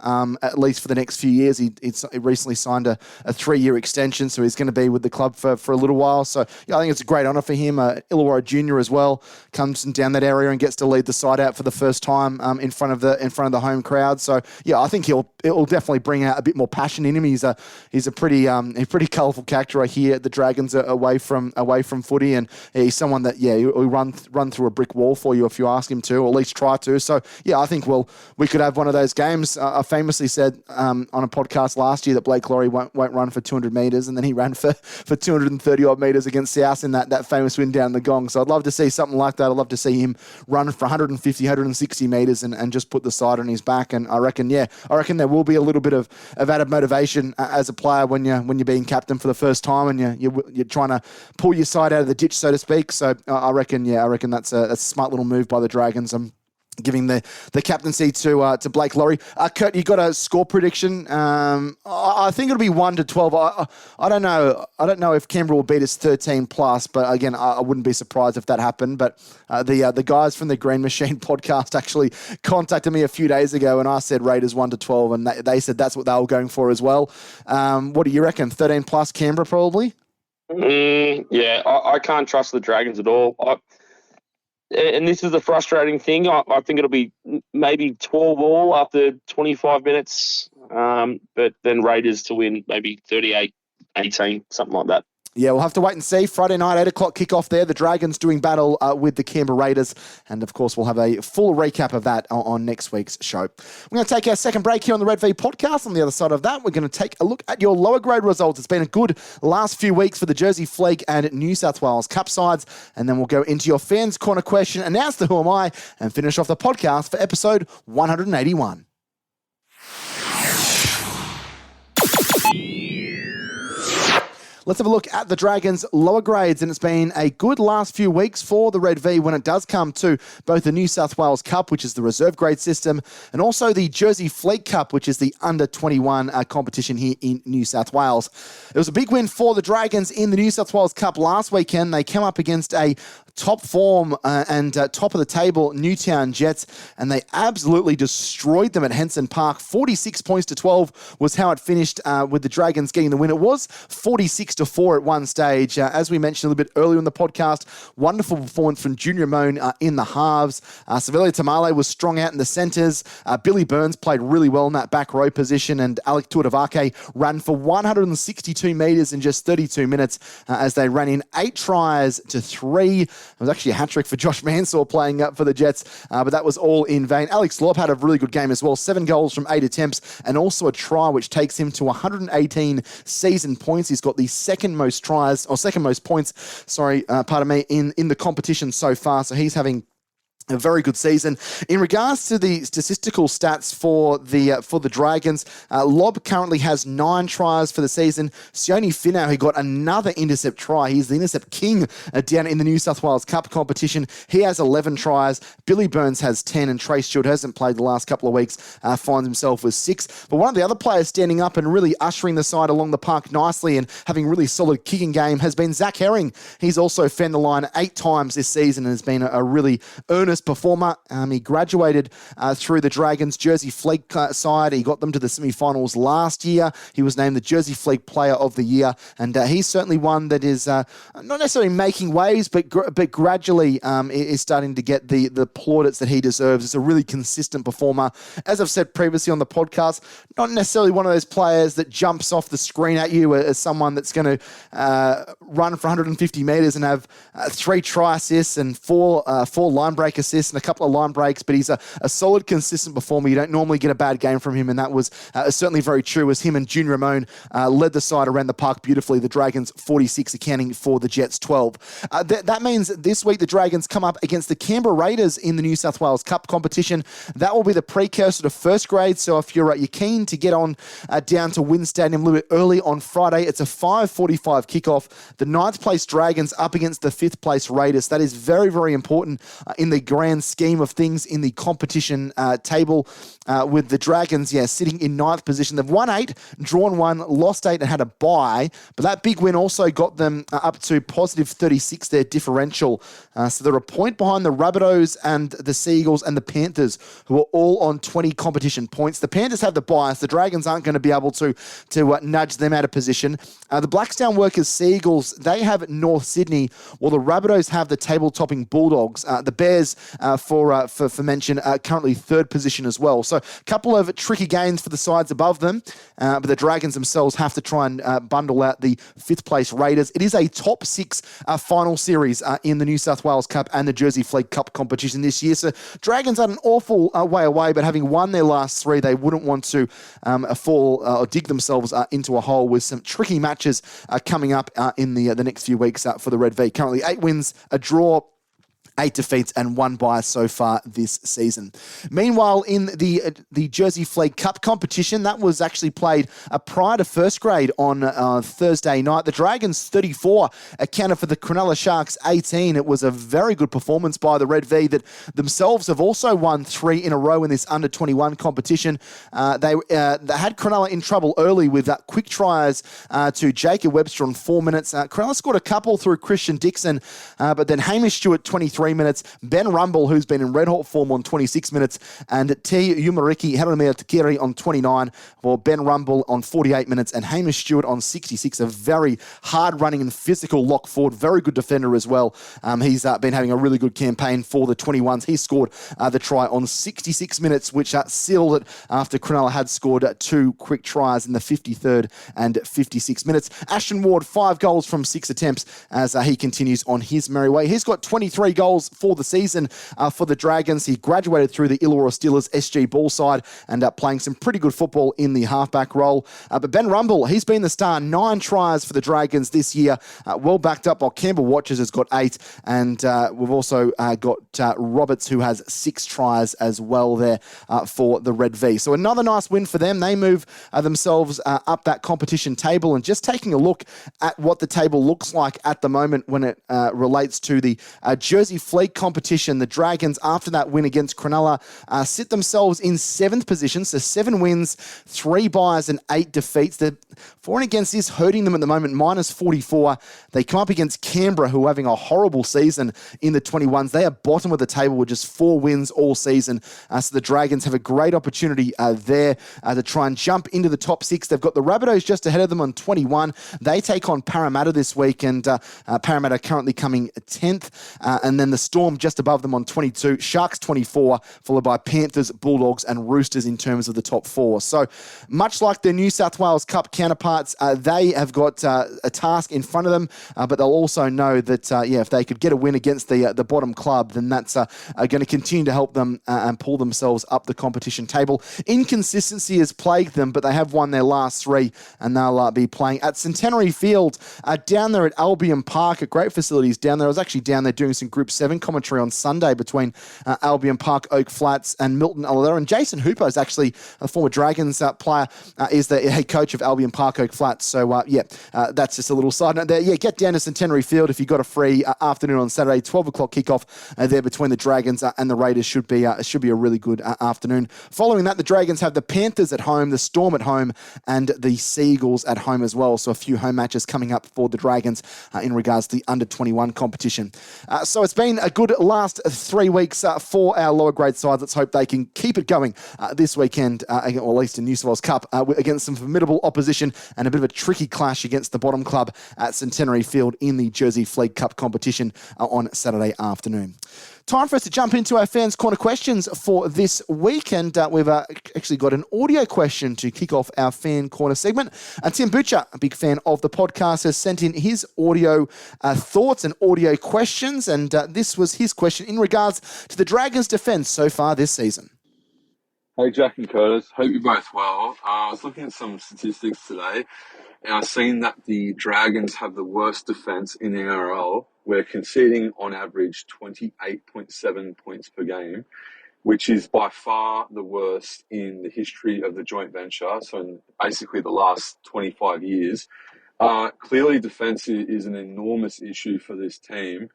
at least for the next few years. He recently signed a 3-year extension, so he's going to be with the club for a little while. So yeah, I think it's a great honour for him. Illawarra Junior as well comes down that area and gets to lead the side out for the first time in front of the home crowd. So yeah, I think it'll definitely bring out a bit more passion in him. He's a pretty colourful character. I hear the Dragons are away from footy, and he's someone that he'll run through a brick wall for you if you ask him to, or at least try to. So yeah, I think we could have one of those games. I famously said on a podcast last year that Blake Lawrie won't run for 200 metres, and then he ran for 230 odd metres against South in that famous win down the Gong. So I'd love to see something like that. I'd love to see him run for 150, 160 metres and just put the side on his back. And I reckon there will be a little bit of added motivation as a player when you're being captain for the first time and you're trying to pull your side out of the ditch, so to speak. So I reckon that's a smart little move by the Dragons. giving the captaincy to Blake Laurie. Kurt, you got a score prediction? I think it'll be 1-12. I don't know. I don't know if Canberra will beat us 13 plus, but again, I wouldn't be surprised if that happened. But the guys from the Green Machine podcast actually contacted me a few days ago, and I said Raiders 1-12, and they said that's what they were going for as well. What do you reckon? 13 plus Canberra probably? Yeah, I can't trust the Dragons at all. And this is the frustrating thing. I think it'll be maybe 12 all after 25 minutes, but then Raiders to win maybe 38-18, something like that. Yeah, we'll have to wait and see. Friday night, 8 o'clock kickoff there. The Dragons doing battle with the Canberra Raiders. And, of course, we'll have a full recap of that on next week's show. We're going to take our second break here on the Red V podcast. On the other side of that, we're going to take a look at your lower grade results. It's been a good last few weeks for the Jersey Flegg and New South Wales Cup sides. And then we'll go into your fans' corner question, announce the Who Am I, and finish off the podcast for episode 181. Let's have a look at the Dragons' lower grades, and it's been a good last few weeks for the Red V when it does come to both the New South Wales Cup, which is the reserve grade system, and also the Jersey Flegg Cup, which is the under-21 competition here in New South Wales. It was a big win for the Dragons in the New South Wales Cup last weekend. They came up against a top form and top of the table Newtown Jets, and they absolutely destroyed them at Henson Park. 46 points to 12 was how it finished with the Dragons getting the win. It was 46-4 at one stage. As we mentioned a little bit earlier in the podcast, wonderful performance from Junior Moan in the halves. Savelia Tamale was strong out in the centres. Billy Burns played really well in that back row position, and Alec Tuatavake ran for 162 metres in just 32 minutes as they ran in 8 tries to 3. It was actually a hat-trick for Josh Mansour playing up for the Jets, but that was all in vain. Alex Lobb had a really good game as well. 7 goals from 8 attempts and also a try, which takes him to 118 season points. He's got the second most points, in the competition so far. So he's having a very good season. In regards to the statistical stats for the Dragons, Lobb currently has 9 tries for the season. Sione Finau, he got another intercept try. He's the intercept king down in the New South Wales Cup competition. He has 11 tries. Billy Burns has 10, and Trace Stewart, who hasn't played the last couple of weeks, finds himself with 6. But one of the other players standing up and really ushering the side along the park nicely and having really solid kicking game has been Zach Herring. He's also fanned the line 8 times this season and has been a really earnest performer. He graduated through the Dragons Jersey Flegg side. He got them to the semi-finals last year. He was named the Jersey Flegg Player of the Year, and he's certainly one that is not necessarily making waves, but gradually is starting to get the plaudits that he deserves. It's a really consistent performer. As I've said previously on the podcast, not necessarily one of those players that jumps off the screen at you as someone that's going to run for 150 metres and have 3 try assists and 4 line break assists and a couple of line breaks, but he's a solid, consistent performer. You don't normally get a bad game from him, and that was certainly very true as him and Junior Ramon led the side around the park beautifully. The Dragons 46 accounting for the Jets 12. That means this week the Dragons come up against the Canberra Raiders in the New South Wales Cup competition. That will be the precursor to first grade, so if you're keen to get on down to Wynn Stadium a little bit early on Friday, it's a 5:45 kickoff. The 9th place Dragons up against the 5th place Raiders. That is very, very important in the grand scheme of things in the competition table, with the Dragons, sitting in 9th position. They've won 8, drawn 1, lost 8, and had a bye, but that big win also got them up to positive 36, their differential. So they're a point behind the Rabbitohs and the Seagulls and the Panthers, who are all on 20 competition points. The Panthers have the bias. The Dragons aren't going to be able to nudge them out of position. The Blackstown Workers Seagulls, they have North Sydney, while the Rabbitohs have the table-topping Bulldogs. The Bears, for mention, currently 3rd position as well. So a couple of tricky games for the sides above them, but the Dragons themselves have to try and bundle out the 5th place Raiders. It is a top 6 final series in the New South Wales Cup and the Jersey Flegg Cup competition this year. So Dragons are an awful way away, but having won their last 3, they wouldn't want to fall or dig themselves into a hole with some tricky matches coming up in the next few weeks for the Red V. Currently 8 wins, a draw, 8 defeats and 1 bye so far this season. Meanwhile, in the Jersey Flegg Cup competition, that was actually played prior to first grade on Thursday night. The Dragons 34 accounted for the Cronulla Sharks 18. It was a very good performance by the Red V that themselves have also won 3 in a row in this under-21 competition. They had Cronulla in trouble early with quick tries to Jacob Webster on 4 minutes. Cronulla scored a couple through Christian Dixon, but then Hamish Stewart 23 minutes, Ben Rumble, who's been in red hot form, on 26 minutes, and T. Umariki Haramea Takiri on 29, for Ben Rumble on 48 minutes, and Hamish Stewart on 66. A very hard-running and physical lock forward, very good defender as well. He's been having a really good campaign for the 21s. He scored the try on 66 minutes, which sealed it after Cronulla had scored 2 quick tries in the 53rd and 56 minutes. Ashton Ward, 5 goals from 6 attempts as he continues on his merry way. He's got 23 goals for the season for the Dragons. He graduated through the Illawarra Steelers SG ball side and playing some pretty good football in the halfback role. But Ben Rumble, he's been the star, 9 tries for the Dragons this year, well backed up, while Campbell Watchers has got 8, and we've also got Roberts, who has 6 tries as well there for the Red V. So another nice win for them. They move themselves up that competition table, and just taking a look at what the table looks like at the moment when it relates to the Jersey Flegg competition. The Dragons, after that win against Cronulla, sit themselves in 7th position, so 7 wins, 3 byes and 8 defeats. The for and against is hurting them at the moment, minus 44. They come up against Canberra, who are having a horrible season in the 21s. They are bottom of the table with just 4 wins all season. So the Dragons have a great opportunity there to try and jump into the top 6. They've got the Rabbitohs just ahead of them on 21. They take on Parramatta this week, and Parramatta currently coming 10th. And then the Storm just above them on 22. Sharks 24, followed by Panthers, Bulldogs and Roosters in terms of the top 4. So much like their New South Wales Cup counterparts, they have got a task in front of them, but they'll also know that, if they could get a win against the bottom club, then that's going to continue to help them and pull themselves up the competition table. Inconsistency has plagued them, but they have won their last 3, and they'll be playing at Centenary Field down there at Albion Park, at great facilities down there. I was actually down there doing some Group 7 commentary on Sunday between Albion Park, Oak Flats and Milton Alalera, and Jason Hooper is actually a former Dragons player, is the head coach of Albion Park, Oak Flats. So, that's just a little side note there. Yeah, get down to Centenary Field if you've got a free afternoon on Saturday, 12 o'clock kickoff there between the Dragons and the Raiders. Should be a really good afternoon. Following that, the Dragons have the Panthers at home, the Storm at home, and the Seagulls at home as well. So a few home matches coming up for the Dragons in regards to the under-21 competition. So it's been a good last 3 weeks for our lower grade sides. Let's hope they can keep it going this weekend, or at least in New South Wales Cup, against some formidable opposition and a bit of a tricky clash against the bottom club at Centenary Field in the Jersey Flegg Cup competition on Saturday afternoon. Time for us to jump into our Fans Corner questions for this week, and we've actually got an audio question to kick off our Fan Corner segment. Tim Butcher, a big fan of the podcast, has sent in his audio thoughts and audio questions, and this was his question in regards to the Dragons' defence so far this season. Hey, Jack and Curtis. Hope you're both well. I was looking at some statistics today, and I've seen that the Dragons have the worst defence in the NRL. We're conceding on average 28.7 points per game, which is by far the worst in the history of the joint venture. So in basically the last 25 years. Clearly defence is an enormous issue for this team.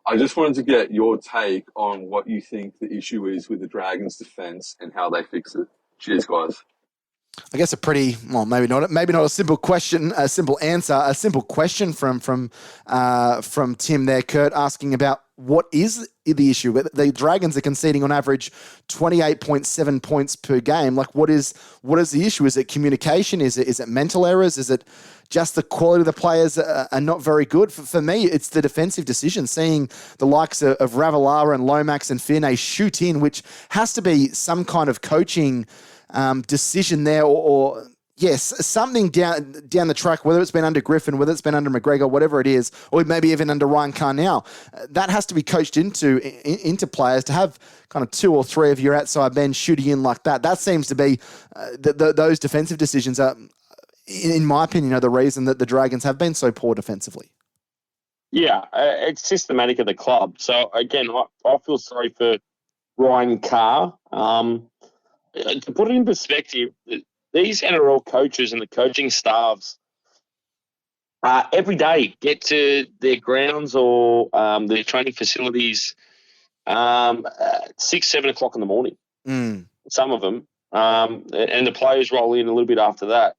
I just wanted to get your take on what you think the issue is with the Dragons' defence and how they fix it. Cheers, guys. I guess maybe not a simple question, a simple answer, a simple question from Tim there, Kurt, asking about what is the issue. The Dragons are conceding on average 28.7 points per game. Like, what is the issue? Is it communication? Is it mental errors? Is it just the quality of the players are not very good? For me, it's the defensive decision. Seeing the likes of Ravalawa and Lomax and Finney shoot in, which has to be some kind of coaching decision there, or yes, something down the track, whether it's been under Griffin, whether it's been under McGregor, whatever it is, or maybe even under Ryan Carnell, that has to be coached into players to have kind of 2 or 3 of your outside men shooting in like that. That seems to be those defensive decisions are, in my opinion, are the reason that the Dragons have been so poor defensively. Yeah, it's systematic at the club. So, again, I feel sorry for Ryan Carr. To put it in perspective, these NRL coaches and the coaching staffs every day get to their grounds or their training facilities 6, 7 o'clock in the morning. Some of them, and the players roll in a little bit after that.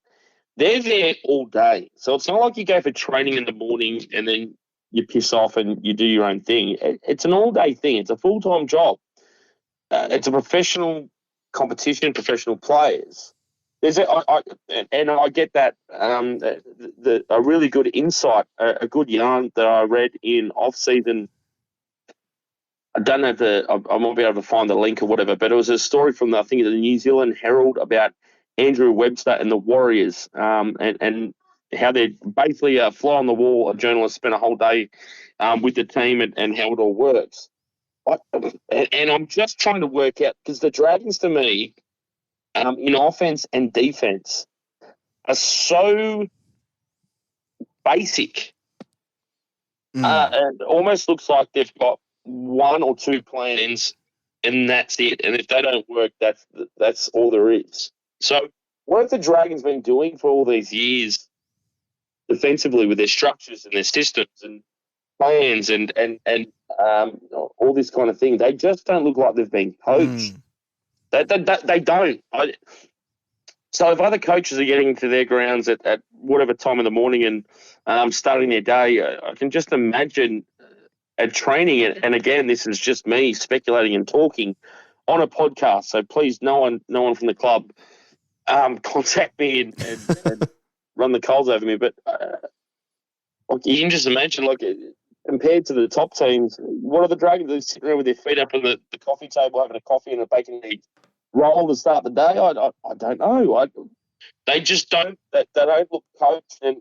They're there all day, so it's not like you go for training in the morning and then you piss off and you do your own thing. It's an all-day thing. It's a full-time job. It's a professional competition, professional players. I get that. A really good insight, a good yarn that I read in off-season. I don't know I might be able to find the link or whatever, but it was a story from I think the New Zealand Herald about Andrew Webster and the Warriors, and how they're basically a fly on the wall. A journalist spent a whole day with the team and how it all works. And I'm just trying to work out, because the Dragons to me, in offense and defense, are so basic. It almost looks like they've got 1 or 2 plans and that's it. And if they don't work, that's all there is. So what have the Dragons been doing for all these years defensively with their structures and their systems and plans and all this kind of thing? They just don't look like they've been coached. They don't. So if other coaches are getting to their grounds at whatever time in the morning and starting their day, I can just imagine at training, and again, this is just me speculating and talking on a podcast, so please, no one from the club contact me and run the coals over me. But you can just imagine, compared to the top teams, what are the Dragons? They're sitting there with their feet up on the coffee table, having a coffee and a bacon egg roll to start the day. I don't know. They just don't. They don't look coached, and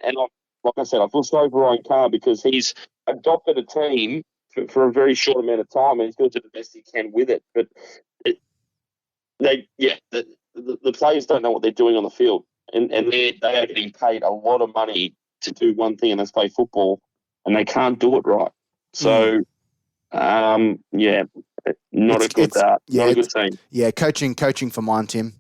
like I said, I feel sorry for Ryan Carr because he's adopted a team for a very short amount of time, and he's going to do the best he can with it. But the players don't know what they're doing on the field, and they are getting paid a lot of money to do one thing, and that's play football, and they can't do it right. So, not a good team. Yeah, coaching for mine, Tim.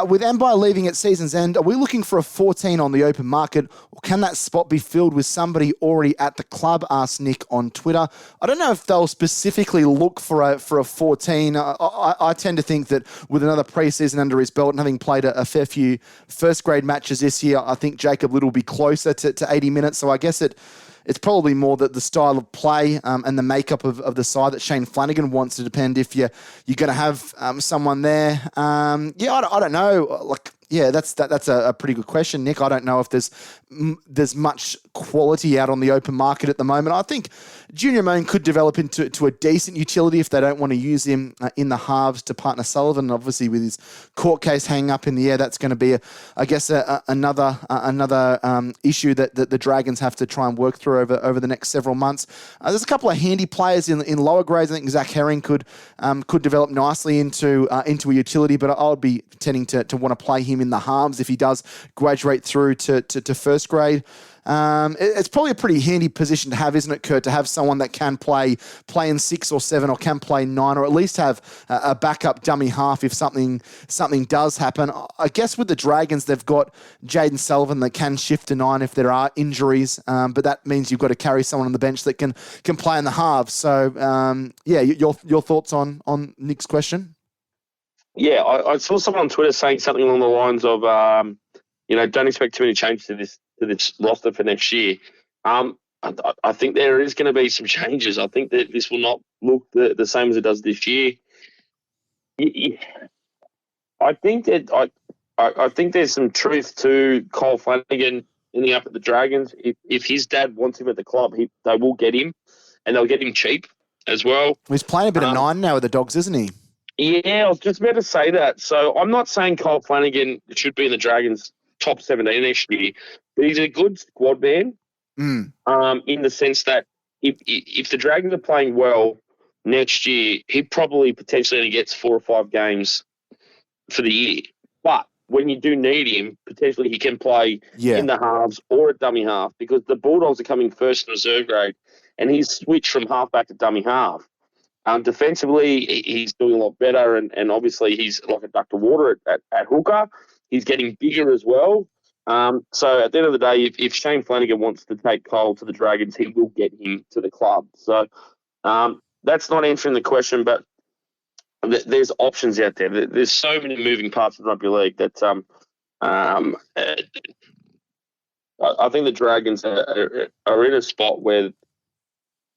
With Mbai leaving at season's end, are we looking for a 14 on the open market, or can that spot be filled with somebody already at the club? Asked Nick on Twitter. I don't know if they'll specifically look for a 14. I tend to think that with another preseason under his belt and having played a fair few first-grade matches this year, I think Jacob Liddle will be closer to 80 minutes. So I guess it's probably more that the style of play and the makeup of the side that Shane Flanagan wants to depend if you're going to have someone there. I don't know. That's a pretty good question, Nick. I don't know if there's much quality out on the open market at the moment. I think Junior Moan could develop into a decent utility if they don't want to use him in the halves to partner Sullivan. Obviously, with his court case hanging up in the air, that's going to be, another issue that the Dragons have to try and work through over the next several months. There's a couple of handy players in lower grades. I think Zach Herring could develop nicely into a utility, but I would be tending to want to play him in the halves if he does graduate through to first grade. It's probably a pretty handy position to have, isn't it, Kurt, to have someone that can play in 6 or 7 or can play 9, or at least have a backup dummy half if something does happen. I guess with the Dragons, they've got Jaden Sullivan that can shift to 9 if there are injuries, but that means you've got to carry someone on the bench that can play in the halves. So, your thoughts on Nick's question? Yeah, I saw someone on Twitter saying something along the lines of, don't expect too many changes to this roster for next year. I think there is going to be some changes. I think that this will not look the same as it does this year. I think that I think there's some truth to Kyle Flanagan ending up at the Dragons. If his dad wants him at the club, they will get him, and they'll get him cheap as well. He's playing a bit of 9 now with the Dogs, isn't he? Yeah, I was just about to say that. So I'm not saying Kyle Flanagan should be in the Dragons' top 17 next year, but he's a good squad man in the sense that if the Dragons are playing well next year, he probably potentially only gets 4 or 5 games for the year. But when you do need him, potentially he can play Yeah. in the halves or at dummy half, because the Bulldogs are coming first in reserve grade, and he's switched from half back to dummy half. Defensively, he's doing a lot better, and obviously he's like a duck to water at hooker. He's getting bigger as well. So at the end of the day, if Shane Flanagan wants to take Cole to the Dragons, he will get him to the club. So that's not answering the question, but there's options out there. There's so many moving parts in rugby league that I think the Dragons are in a spot where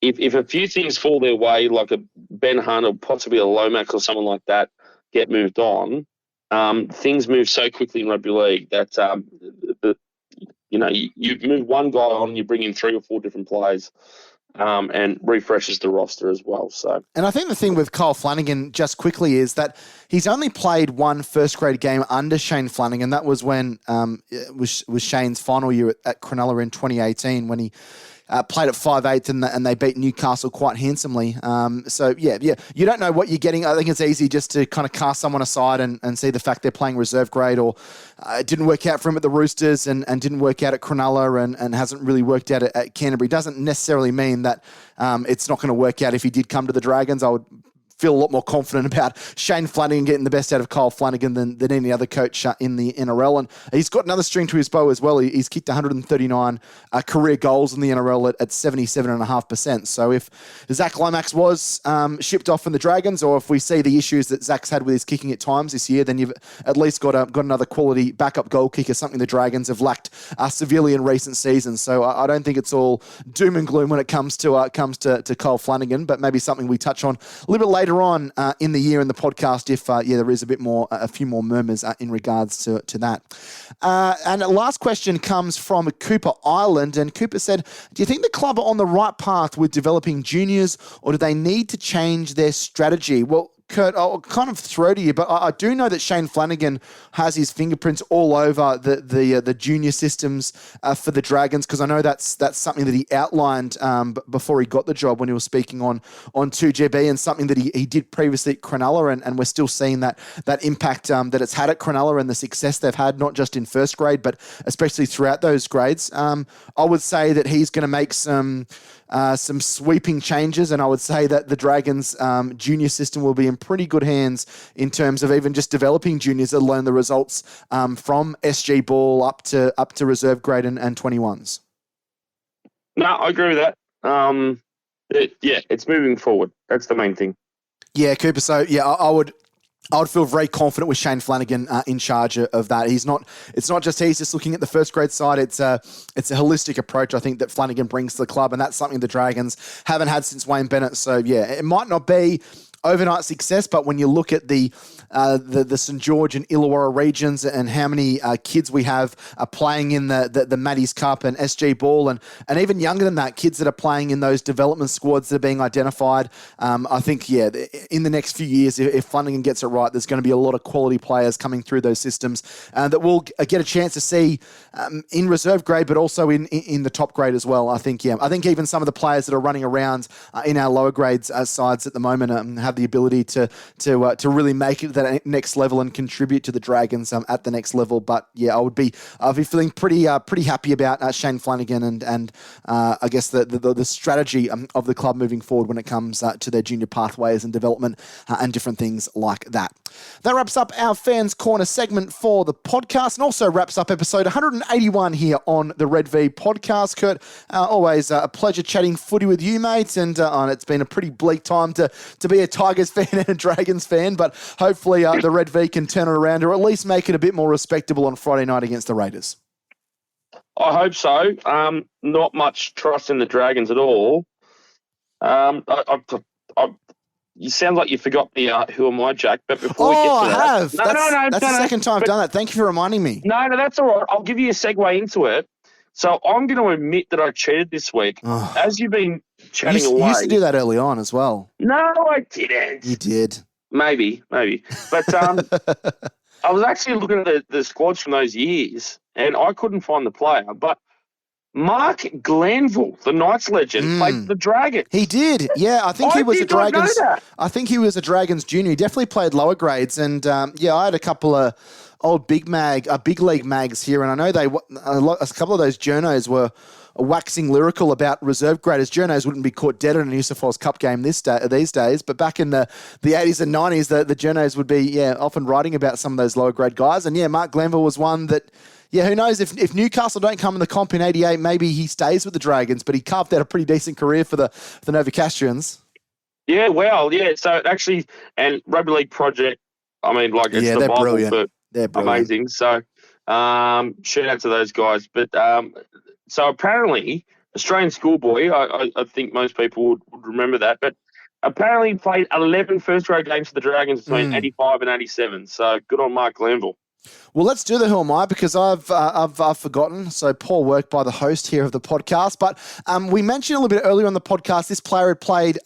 if a few things fall their way, like a Ben Hunt or possibly a Lomax or someone like that get moved on, things move so quickly in rugby league that you move one guy on and you bring in 3 or 4 different players. And refreshes the roster as well. So, and I think the thing with Kyle Flanagan, just quickly, is that he's only played one first-grade game under Shane Flanagan. That was when was Shane's final year at Cronulla in 2018, when he played at 5'8", and they beat Newcastle quite handsomely. So, yeah, you don't know what you're getting. I think it's easy just to kind of cast someone aside and see the fact they're playing reserve grade, or it didn't work out for him at the Roosters and didn't work out at Cronulla and hasn't really worked out at Canterbury. Doesn't necessarily mean that it's not going to work out if he did come to the Dragons. I would feel a lot more confident about Shane Flanagan getting the best out of Kyle Flanagan than any other coach in the NRL. And he's got another string to his bow as well. He's kicked 139 career goals in the NRL at 77.5%. So if Zach Lomax was shipped off from the Dragons, or if we see the issues that Zach's had with his kicking at times this year, then you've at least got another quality backup goal kicker, something the Dragons have lacked severely in recent seasons. So I don't think it's all doom and gloom when it comes to Kyle Flanagan, but maybe something we touch on a little bit later on in the year in the podcast if there is a few more murmurs in regards to that. And the last question comes from Cooper Island, and Cooper said, do you think the club are on the right path with developing juniors, or do they need to change their strategy? Well, Kurt, I'll kind of throw to you, but I do know that Shane Flanagan has his fingerprints all over the junior systems for the Dragons, because I know that's something that he outlined before he got the job when he was speaking on 2GB, and something that he did previously at Cronulla, and we're still seeing that impact that it's had at Cronulla and the success they've had, not just in first grade, but especially throughout those grades. I would say that he's going to make some sweeping changes, and I would say that the Dragons junior system will be in pretty good hands in terms of even just developing juniors that learn the results from SG ball up to reserve grade and 21s. No, I agree with that. It's moving forward. That's the main thing. Yeah, Cooper. So I would feel very confident with Shane Flanagan in charge of that. It's not just he's just looking at the first grade side. It's a holistic approach, I think, that Flanagan brings to the club, and that's something the Dragons haven't had since Wayne Bennett. So it might not be overnight success, but when you look at the St. George and Illawarra regions and how many kids we have playing in the Maddie's Cup and SG Ball, and even younger than that, kids that are playing in those development squads that are being identified, I think, in the next few years, if Flanagan gets it right, there's going to be a lot of quality players coming through those systems that we'll get a chance to see in reserve grade, but also in the top grade as well. I think even some of the players that are running around in our lower grades sides at the moment have the ability to really make it to that next level and contribute to the Dragons at the next level. But I'll be feeling pretty happy about Shane Flanagan and I guess the strategy of the club moving forward when it comes to their junior pathways and development and different things like that. That wraps up our Fans Corner segment for the podcast, and also wraps up episode 181 here on the Red V podcast. Kurt, always a pleasure chatting footy with you, mate, and it's been a pretty bleak time to be a Tigers fan and a Dragons fan, but hopefully the Red V can turn it around, or at least make it a bit more respectable on Friday night against the Raiders. I hope so. Not much trust in the Dragons at all. You sound like you forgot the Who Am I, Jack? But before we get to that, I have. That's the second time I've done that. Thank you for reminding me. No, that's all right. I'll give you a segue into it. So I'm going to admit that I cheated this week. As you've been chatting away. You used to do that early on as well. No, I didn't. You did. Maybe. But I was actually looking at the squads from those years, and I couldn't find the player. But Mark Glanville, the Knights legend, played for the Dragons. He did. Yeah, I think he was a Dragons. I think he was a Dragons junior. He definitely played lower grades, and I had a couple of old Big League mags here, and I know a couple of those journos were waxing lyrical about reserve graders. Journos wouldn't be caught dead in a New South Wales Cup game these days, but back in the 80s and 90s, the journos would be often writing about some of those lower grade guys. And Mark Glenville was one that, who knows if Newcastle don't come in the comp in 88, maybe he stays with the Dragons, but he carved out a pretty decent career for the Novocastrians. Yeah, well, yeah. So actually, and Rugby League Project, I mean, like it's the they're Bible brilliant. for They're brilliant. amazing. So shout out to those guys. But so apparently, Australian schoolboy, I think most people would remember that, but apparently played 11 first-grade games for the Dragons between 85 and 87. So good on Mark Glenville. Well, let's do the Who Am I, because I've forgotten. So poor work by the host here of the podcast. But we mentioned a little bit earlier on the podcast, this player had played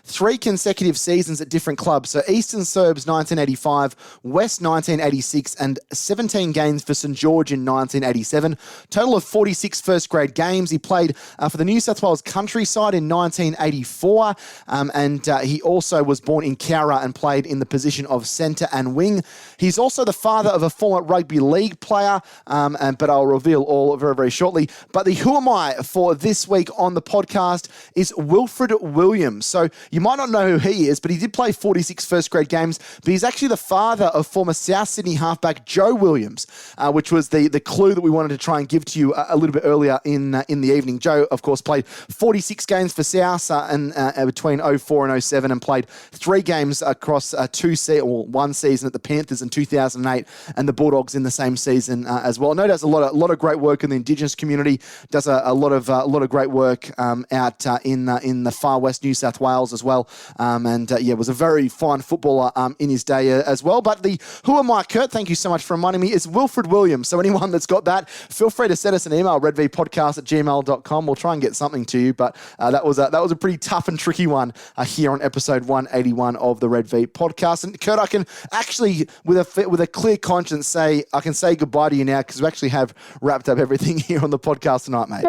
3 consecutive seasons at different clubs. So Eastern Serbs 1985, West 1986, and 17 games for St George in 1987. Total of 46 first-grade games. He played for the New South Wales Countryside in 1984, and he also was born in Cowra and played in the position of centre and wing. He's also the father of a former rugby league player, but I'll reveal all very, very shortly. But the Who Am I for this week on the podcast is Wilfred Williams. So you might not know who he is, but he did play 46 first-grade games, but he's actually the father of former South Sydney halfback Joe Williams, which was the clue that we wanted to try and give to you a little bit earlier in the evening. Joe, of course, played 46 games for South and between 04 and 07, and played 3 games across one season at the Panthers in 2008 and the Bulldogs in the same season as well. I know does a lot of great work in the Indigenous community. Does a lot of great work out in the far west New South Wales as well. Was a very fine footballer in his day as well. But the Who Am I, Kurt? Thank you so much for reminding me. Is Wilfred Williams. So anyone that's got that, feel free to send us an email, redvpodcast@gmail.com. We'll try and get something to you. But that was a pretty tough and tricky one here on episode 181 of the Red V podcast. And Kurt, I can actually, with a clear conscience, say I can say goodbye to you now, because we actually have wrapped up everything here on the podcast tonight, mate.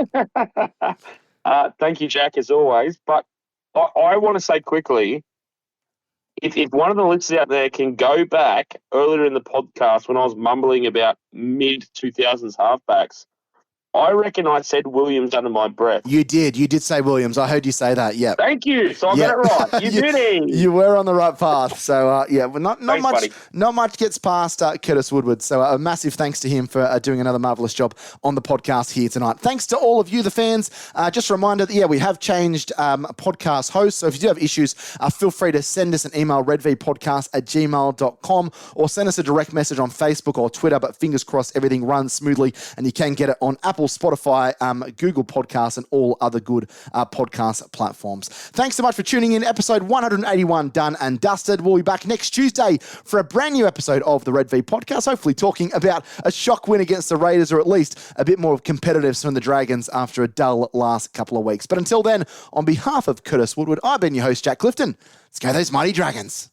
Thank you, Jack, as always. But I want to say quickly, if one of the listeners out there can go back earlier in the podcast when I was mumbling about mid-2000s halfbacks, I reckon I said Williams under my breath. You did say Williams. I heard you say that, yeah. Thank you. So I got it right. You did it. You were on the right path. So, but not Thanks, much buddy. Not much gets past Curtis Woodward. So a massive thanks to him for doing another marvellous job on the podcast here tonight. Thanks to all of you, the fans. Just a reminder that, we have changed podcast hosts. So if you do have issues, feel free to send us an email, redvpodcast@gmail.com, or send us a direct message on Facebook or Twitter. But fingers crossed, everything runs smoothly and you can get it on Apple, Spotify, Google Podcasts, and all other good podcast platforms. Thanks so much for tuning in. Episode 181 done and dusted. We'll be back next Tuesday for a brand new episode of the Red V podcast, hopefully talking about a shock win against the Raiders, or at least a bit more competitiveness from the Dragons after a dull last couple of weeks. But until then, on behalf of Curtis Woodward, I've been your host, Jack Clifton. Let's go those mighty Dragons.